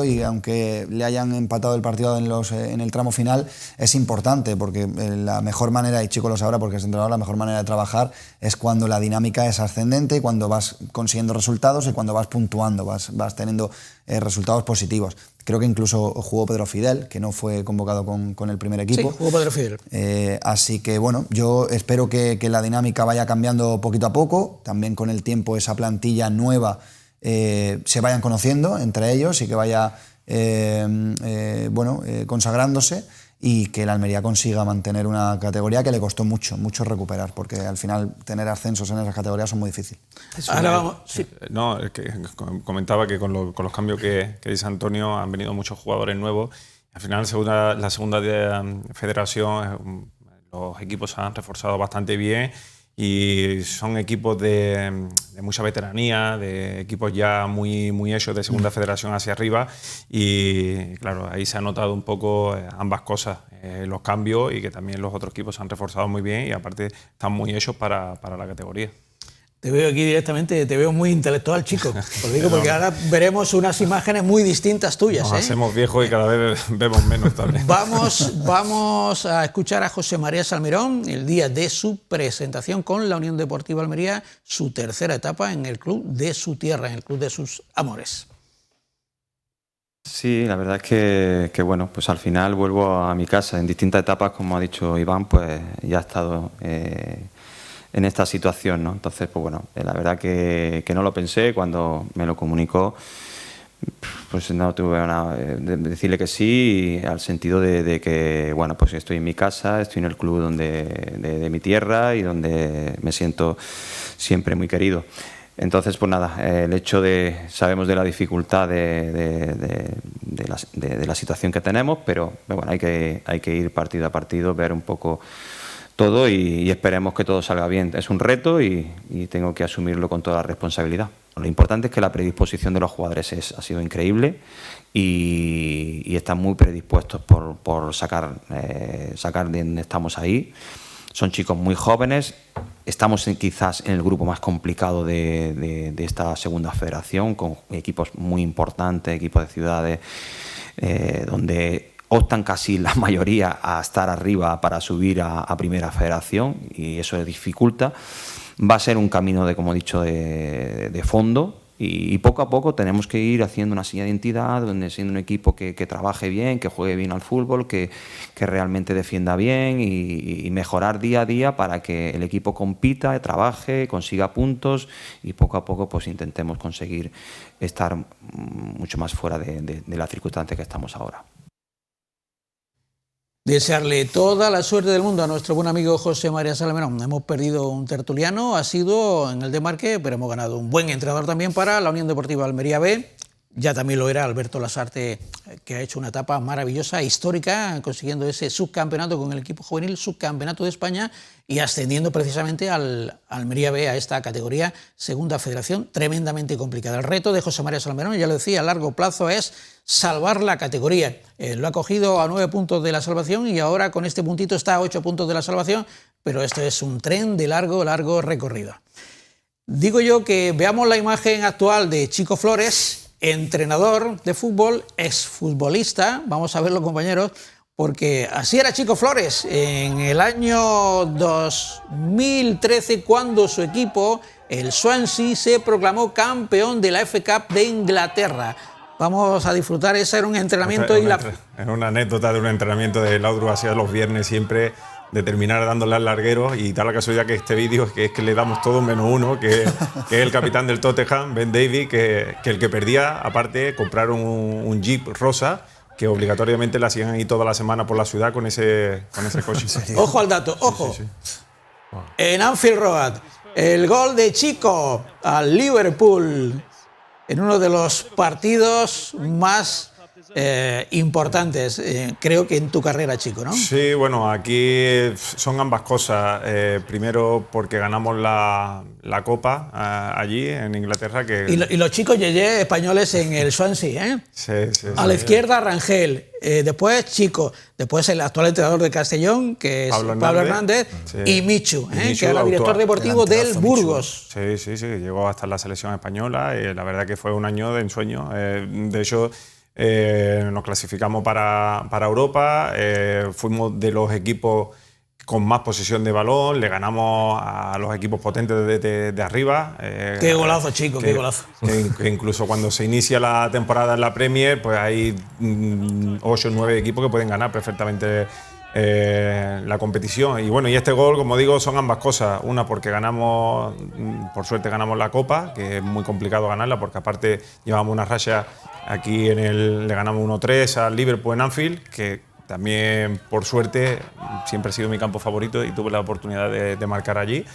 y aunque le hayan empatado el partido en el tramo final, es importante, porque la mejor manera, y Chico lo sabrá porque es entrenador, la mejor manera de trabajar es cuando la dinámica es ascendente, y cuando vas consiguiendo resultados, y cuando vas puntuando, vas teniendo resultados positivos. Creo que incluso jugó Pedro Fidel, que no fue convocado con el primer equipo. Sí, jugó Pedro Fidel. Así que bueno, yo espero que la dinámica vaya cambiando poquito a poco, también con el tiempo esa plantilla nueva se vayan conociendo entre ellos, y que vaya consagrándose, y que la Almería consiga mantener una categoría que le costó mucho recuperar, porque al final tener ascensos en esas categorías son muy difíciles. Ahora vamos. Sí. No, es que comentaba que con los cambios que dice Antonio han venido muchos jugadores nuevos. Al final la segunda federación, los equipos se han reforzado bastante bien, y son equipos de mucha veteranía, de equipos ya muy hechos de segunda federación hacia arriba, y claro, ahí se ha notado un poco ambas cosas, los cambios, y que también los otros equipos se han reforzado muy bien y aparte están muy hechos para la categoría. Te veo aquí directamente, te veo muy intelectual, chico. Os digo porque ahora veremos unas imágenes muy distintas tuyas. Nos hacemos viejos y cada vez vemos menos también. Vamos a escuchar a José María Salmerón el día de su presentación con la Unión Deportiva Almería, su tercera etapa en el club de su tierra, en el club de sus amores. Sí, la verdad es que bueno, pues al final vuelvo a mi casa en distintas etapas, como ha dicho Iván, pues ya he estado en esta situación, ¿no? Entonces, pues bueno, la verdad que no lo pensé cuando me lo comunicó, pues no tuve nada de decirle que sí, al sentido de que, bueno, pues estoy en mi casa, estoy en el club de mi tierra y donde me siento siempre muy querido. Entonces, pues nada, el hecho sabemos de la dificultad de la situación que tenemos, pero bueno, hay que ir partido a partido, ver un poco todo y esperemos que todo salga bien. Es un reto y tengo que asumirlo con toda la responsabilidad. Lo importante es que la predisposición de los jugadores ha sido increíble y están muy predispuestos por sacar de donde estamos ahí. Son chicos muy jóvenes, estamos quizás en el grupo más complicado de esta segunda federación, con equipos muy importantes, equipos de ciudades, donde optan casi la mayoría a estar arriba para subir a primera federación y eso dificulta. Va a ser un camino como he dicho, de fondo y poco a poco tenemos que ir haciendo una seña de identidad, donde siendo un equipo que trabaje bien, que juegue bien al fútbol, que realmente defienda bien y mejorar día a día para que el equipo compita, trabaje, consiga puntos y poco a poco pues intentemos conseguir estar mucho más fuera de la circunstancia que estamos ahora. Desearle toda la suerte del mundo a nuestro buen amigo José María Salmerón. Hemos perdido un tertuliano, ha sido en el desmarque, pero hemos ganado un buen entrenador también para la Unión Deportiva Almería B. Ya también lo era Alberto Lasarte, que ha hecho una etapa maravillosa, histórica, consiguiendo ese subcampeonato con el equipo juvenil, subcampeonato de España y ascendiendo precisamente al Almería B, a esta categoría segunda federación, tremendamente complicada. El reto de José María Salmerón, ya lo decía, a largo plazo es salvar la categoría. Lo ha cogido a 9 puntos de la salvación y ahora con este puntito está a 8 puntos de la salvación, pero esto es un tren de largo recorrido. Digo yo que veamos la imagen actual de Chico Flores, entrenador de fútbol, exfutbolista. Vamos a verlo, compañeros, porque así era Chico Flores en el año 2013 cuando su equipo, el Swansea, se proclamó campeón de la FA Cup de Inglaterra. Vamos a disfrutar, ese era un entrenamiento. Es una anécdota de un entrenamiento de Laudrup hacia los viernes siempre, de terminar dándole al larguero, y da la casualidad que este vídeo es que le damos todo menos uno, que es el capitán del Tottenham, Ben Davies, que el que perdía, aparte, compraron un Jeep rosa que obligatoriamente la hacían ahí toda la semana por la ciudad con ese coche. Ojo al dato, ojo. Sí. Wow. En Anfield Road, el gol de Chico al Liverpool en uno de los partidos más importantes, creo que en tu carrera, Chico, ¿no? Sí, bueno, aquí son ambas cosas. Primero porque ganamos la Copa allí en Inglaterra. Y los chicos yeye españoles en el Swansea, ¿eh? Sí. A la izquierda, Rangel. Después Chico. Después el actual entrenador de Castellón, que es Pablo Hernández. Sí. Y Michu, que era director deportivo del Burgos. Sí. Llegó hasta la selección española. La verdad que fue un año de ensueño. De hecho, nos clasificamos para Europa, fuimos de los equipos con más posesión de balón, le ganamos a los equipos potentes de arriba. Qué golazo, Chico, qué golazo. Que incluso cuando se inicia la temporada en la Premier, pues hay 8 o 9 equipos que pueden ganar perfectamente la competición. Y bueno, y este gol, como digo, son ambas cosas. Una, porque ganamos, por suerte ganamos la Copa, que es muy complicado ganarla, porque aparte llevamos una racha. Aquí le ganamos 1-3 al Liverpool en Anfield, que también, por suerte, siempre ha sido mi campo favorito y tuve la oportunidad de marcar allí.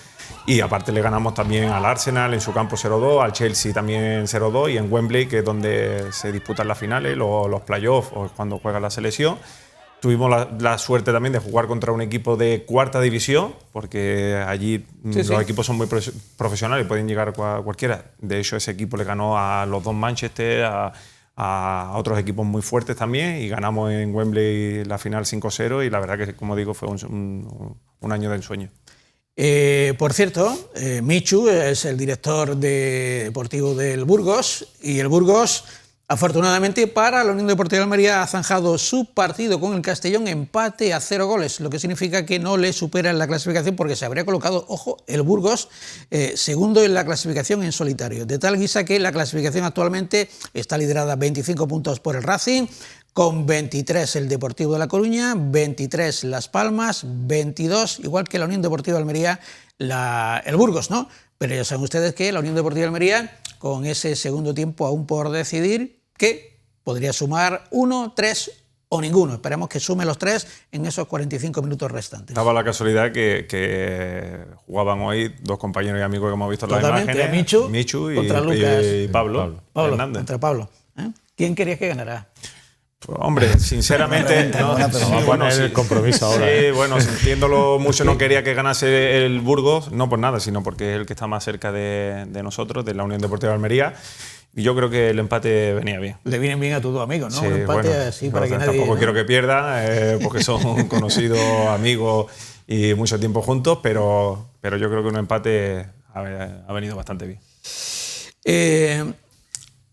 Y aparte le ganamos también al Arsenal en su campo 0-2, al Chelsea también 0-2 y en Wembley, que es donde se disputan las finales, los playoffs o cuando juega la selección. Tuvimos la suerte también de jugar contra un equipo de 4ª división, porque allí los equipos son muy profesionales y pueden llegar cualquiera. De hecho, ese equipo le ganó a los 2 Manchester, a otros equipos muy fuertes también, y ganamos en Wembley la final 5-0, y la verdad que, como digo, fue un año de ensueño. Por cierto, Michu es el director deportivo del Burgos, y el Burgos, afortunadamente para la Unión Deportiva de Almería, ha zanjado su partido con el Castellón empate a 0 goles, lo que significa que no le supera en la clasificación, porque se habría colocado, ojo, el Burgos segundo en la clasificación en solitario, de tal guisa que la clasificación actualmente está liderada 25 puntos por el Racing, con 23 el Deportivo de La Coruña, 23 Las Palmas, 22, igual que la Unión Deportiva de Almería, el Burgos, ¿no? Pero ya saben ustedes que la Unión Deportiva de Almería, con ese segundo tiempo aún por decidir, que podría sumar 1, 3 o ninguno. Esperemos que sume los 3 en esos 45 minutos restantes. Daba la casualidad que jugaban hoy 2 compañeros y amigos que hemos visto en las imágenes. Michu contra Lucas y Pablo Hernández. Contra Pablo. ¿Quién querías que ganara? Pues, hombre, sinceramente, el compromiso ahora. Sí, bueno, sintiéndolo mucho, no quería que ganase el Burgos, no por nada, sino porque es el que está más cerca de nosotros, de la Unión Deportiva de Almería. Y yo creo que el empate venía bien. Le vienen bien a tus amigos, ¿no? Sí, un empate bueno, así para que nadie... Tampoco quiero que pierdan, porque son conocidos, amigos y mucho tiempo juntos, pero yo creo que un empate ha venido bastante bien.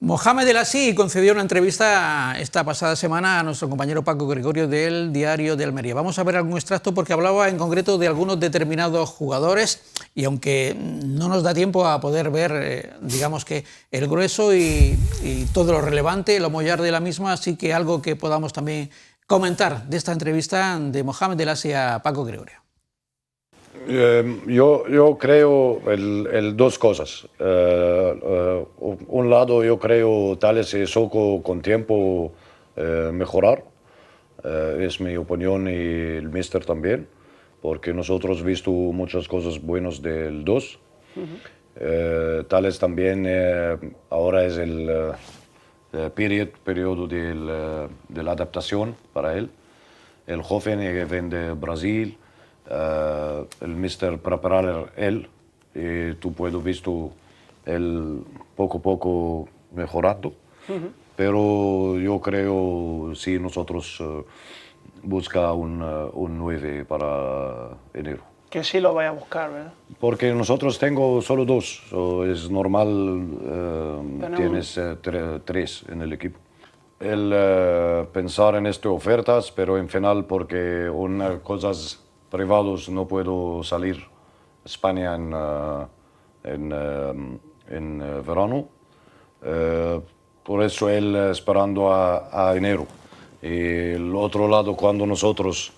Mohamed El Así concedió una entrevista esta pasada semana a nuestro compañero Paco Gregorio del Diario de Almería. Vamos a ver algún extracto porque hablaba en concreto de algunos determinados jugadores, y aunque no nos da tiempo a poder ver, digamos que el grueso y todo lo relevante, lo mollar de la misma, sí que algo que podamos también comentar de esta entrevista de Mohamed El Así a Paco Gregorio. Yo creo dos cosas. Un lado, yo creo Tales y Soko con tiempo mejorar. Es mi opinión, y el míster también, porque nosotros hemos visto muchas cosas buenas del 2. Tales también ahora es el periodo de la adaptación para él. El joven que viene de Brasil, el míster preparar él, y tú puedes visto él poco a poco mejorando. Pero yo creo si nosotros busca un 9 para enero. Que sí lo vaya a buscar, ¿verdad? Porque nosotros tengo solo 2, es normal tienes 3 en el equipo. El pensar en estas ofertas, pero en final porque unas cosas privados no puedo salir a España en verano. Por eso él esperando a enero. Y el otro lado, cuando nosotros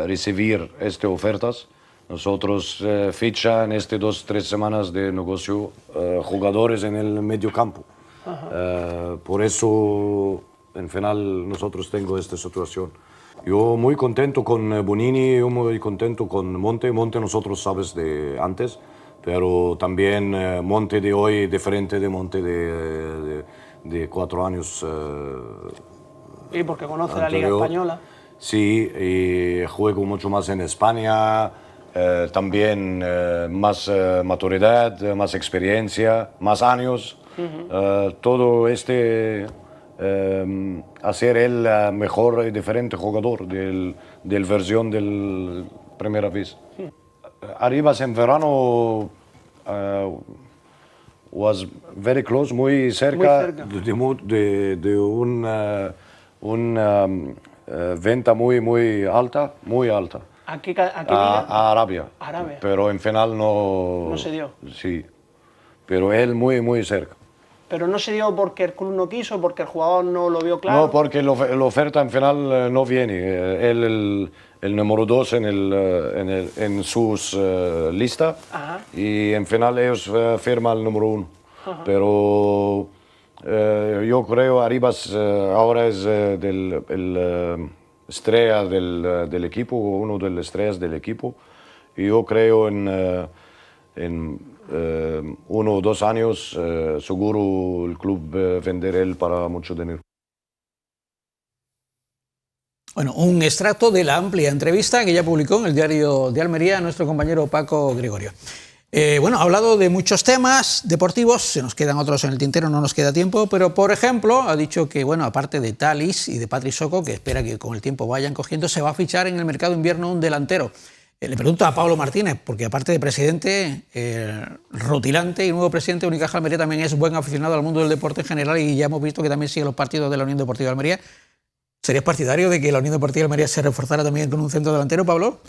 recibir estas ofertas, nosotros ficha en estas 2-3 semanas de negocio jugadores en el medio campo. Por eso, en final, nosotros tengo esta situación. Yo muy contento con Bonini, yo muy contento con Monte. Monte nosotros sabes de antes, pero también Monte de hoy diferente de Monte de 4 años. Y porque conoce anterior. La Liga Española. Sí, y juego mucho más en España, también más maturidad, más experiencia, más años. Todo hacer él mejor y diferente jugador del versión del primera vez. Arribas en verano was very close, muy cerca. De una venta muy alta, muy alta. ¿Aquí a Arabia. Pero en final no se dio. Sí, pero él muy cerca. Pero no se dio porque el club no quiso, porque el jugador no lo vio claro. No, porque la oferta en final no viene. Él el número 2 en sus listas, y en final ellos firman el número 1. Pero yo creo Arribas ahora es el estrella del equipo, uno de las estrellas del equipo. Y yo creo en 1 o 2 años seguro el club vender él para mucho dinero. Bueno, un extracto de la amplia entrevista que ya publicó en el diario de Almería nuestro compañero Paco Gregorio. Bueno, ha hablado de muchos temas deportivos, se nos quedan otros en el tintero, no nos queda tiempo, pero por ejemplo ha dicho que, bueno, aparte de Thalys y de Patri Soko, que espera que con el tiempo vayan cogiendo, se va a fichar en el mercado invierno un delantero. Le pregunto a Pablo Martínez, porque aparte de presidente, rutilante y nuevo presidente de Unicaja Almería, también es buen aficionado al mundo del deporte en general y ya hemos visto que también sigue los partidos de la Unión Deportiva de Almería. ¿Serías partidario de que la Unión Deportiva de Almería se reforzara también con un centro delantero, Pablo?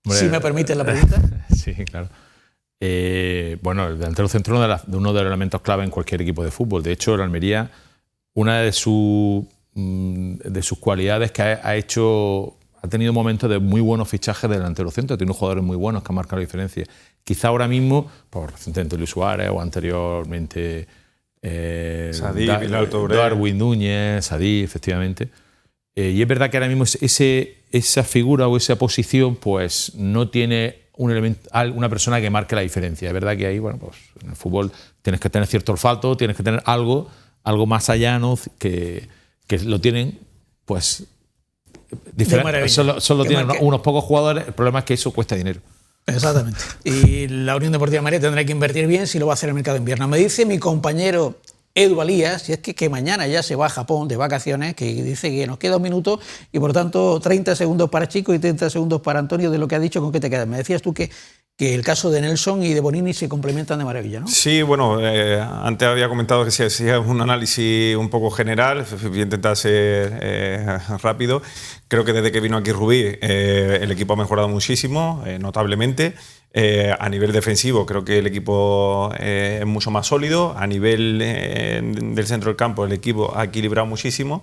Hombre, si me permites la pregunta. Sí, claro. Bueno, el delantero centro es uno de los elementos clave en cualquier equipo de fútbol. De hecho, la Almería, una de sus cualidades que ha tenido momentos de muy buenos fichajes de delantero centro, ha tenido jugadores muy buenos que han marcado la diferencia. Quizá ahora mismo, por recientemente Luis Suárez o anteriormente Darwin Núñez, Sadí, efectivamente. Y es verdad que ahora mismo esa figura o esa posición pues no tiene una persona que marque la diferencia. Es verdad que ahí, bueno, pues en el fútbol tienes que tener cierto olfato, tienes que tener algo más allá, ¿no? que lo tienen, pues, diferente. Solo tienen unos pocos jugadores. El problema es que eso cuesta dinero. Exactamente. Y la Unión Deportiva de Almería tendrá que invertir bien si lo va a hacer en el mercado de invierno. Me dice mi compañero Edu Alías, y es que mañana ya se va a Japón de vacaciones, que dice que nos queda un minuto y por tanto 30 segundos para Chico y 30 segundos para Antonio de lo que ha dicho. ¿Con qué te quedas? Me decías tú que el caso de Nelson y de Bonini se complementan de maravilla, ¿no? Sí, bueno, antes había comentado que si hacía un análisis un poco general, voy a intentar ser rápido. Creo que desde que vino aquí Rubí el equipo ha mejorado muchísimo, notablemente. A nivel defensivo creo que el equipo es mucho más sólido. A nivel del centro del campo el equipo ha equilibrado muchísimo.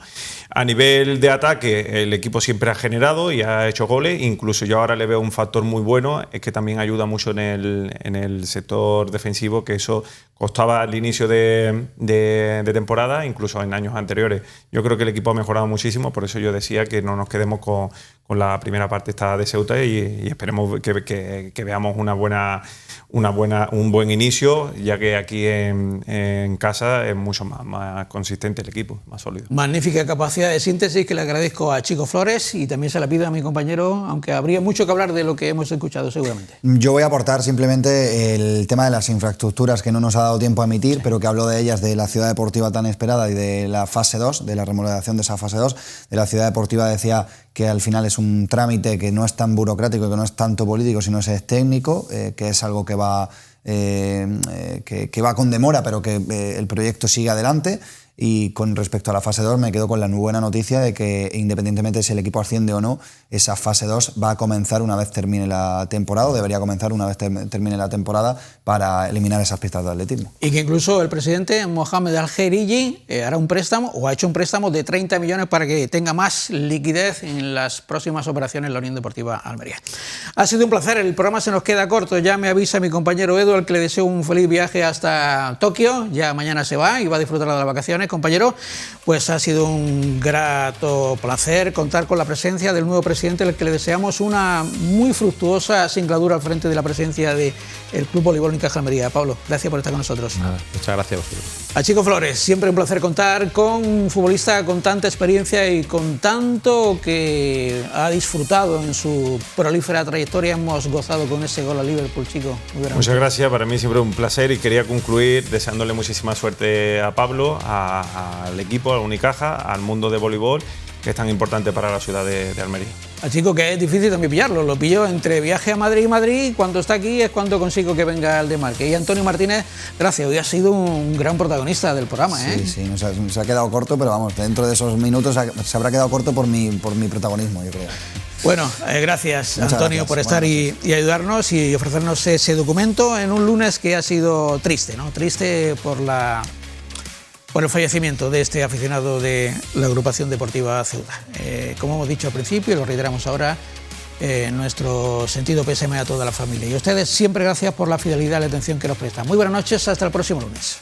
A nivel de ataque el equipo siempre ha generado y ha hecho goles. Incluso yo ahora le veo un factor muy bueno, es que también ayuda mucho en el sector defensivo, que eso costaba al inicio de temporada, incluso en años anteriores. Yo creo que el equipo ha mejorado muchísimo, por eso yo decía que no nos quedemos con la primera parte esta de Ceuta y esperemos que veamos un buen inicio, ya que aquí en casa es mucho más consistente el equipo, más sólido. Magnífica capacidad de síntesis que le agradezco a Chico Flores y también se la pido a mi compañero, aunque habría mucho que hablar de lo que hemos escuchado seguramente. Yo voy a aportar simplemente el tema de las infraestructuras que no nos ha dado tiempo a emitir, pero que habló de ellas, de la ciudad deportiva tan esperada y de la fase 2, de la remodelación de esa fase 2. De la ciudad deportiva decía que al final es un trámite que no es tan burocrático, que no es tanto político, sino es técnico, que es algo que va con demora, pero que el proyecto sigue adelante. Y con respecto a la fase 2 me quedo con la muy buena noticia de que independientemente de si el equipo asciende o no, esa fase 2 va a comenzar una vez termine la temporada, o debería comenzar una vez termine la temporada, para eliminar esas pistas de atletismo. Y que incluso el presidente Mohamed Al-Khairiji hará un préstamo, o ha hecho un préstamo de 30 millones para que tenga más liquidez en las próximas operaciones en la Unión Deportiva Almería. Ha sido un placer, el programa se nos queda corto, ya me avisa mi compañero Edu, al que le deseo un feliz viaje hasta Tokio, ya mañana se va y va a disfrutar de las vacaciones. Compañero, pues ha sido un grato placer contar con la presencia del nuevo presidente, al que le deseamos una muy fructuosa singladura al frente de la presidencia del Club Voleibol Unicaja Almería. Pablo, gracias por estar con nosotros. Nada, muchas gracias a vosotros. A Chico Flores, siempre un placer contar con un futbolista con tanta experiencia y con tanto que ha disfrutado en su prolífera trayectoria. Hemos gozado con ese gol a Liverpool, Chico. Muchas gracias, para mí siempre un placer, y quería concluir deseándole muchísima suerte a Pablo, al equipo, a Unicaja, al mundo de voleibol, que es tan importante para la ciudad de Almería. Al Chico, que es difícil también pillarlo, lo pillo entre viaje a Madrid y Madrid, cuando está aquí es cuando consigo que venga al Desmarque. Y Antonio Martínez, gracias, hoy ha sido un gran protagonista del programa. Sí, nos ha quedado corto, pero vamos, dentro de esos minutos se habrá quedado corto por mi protagonismo, yo creo. Bueno, gracias Muchas Antonio gracias. por estar y ayudarnos y ofrecernos ese documento en un lunes que ha sido triste, ¿no? Triste por el fallecimiento de este aficionado de la agrupación deportiva Ceuta. Como hemos dicho al principio y lo reiteramos ahora, nuestro sentido pésame a toda la familia. Y a ustedes siempre gracias por la fidelidad y la atención que nos prestan. Muy buenas noches, hasta el próximo lunes.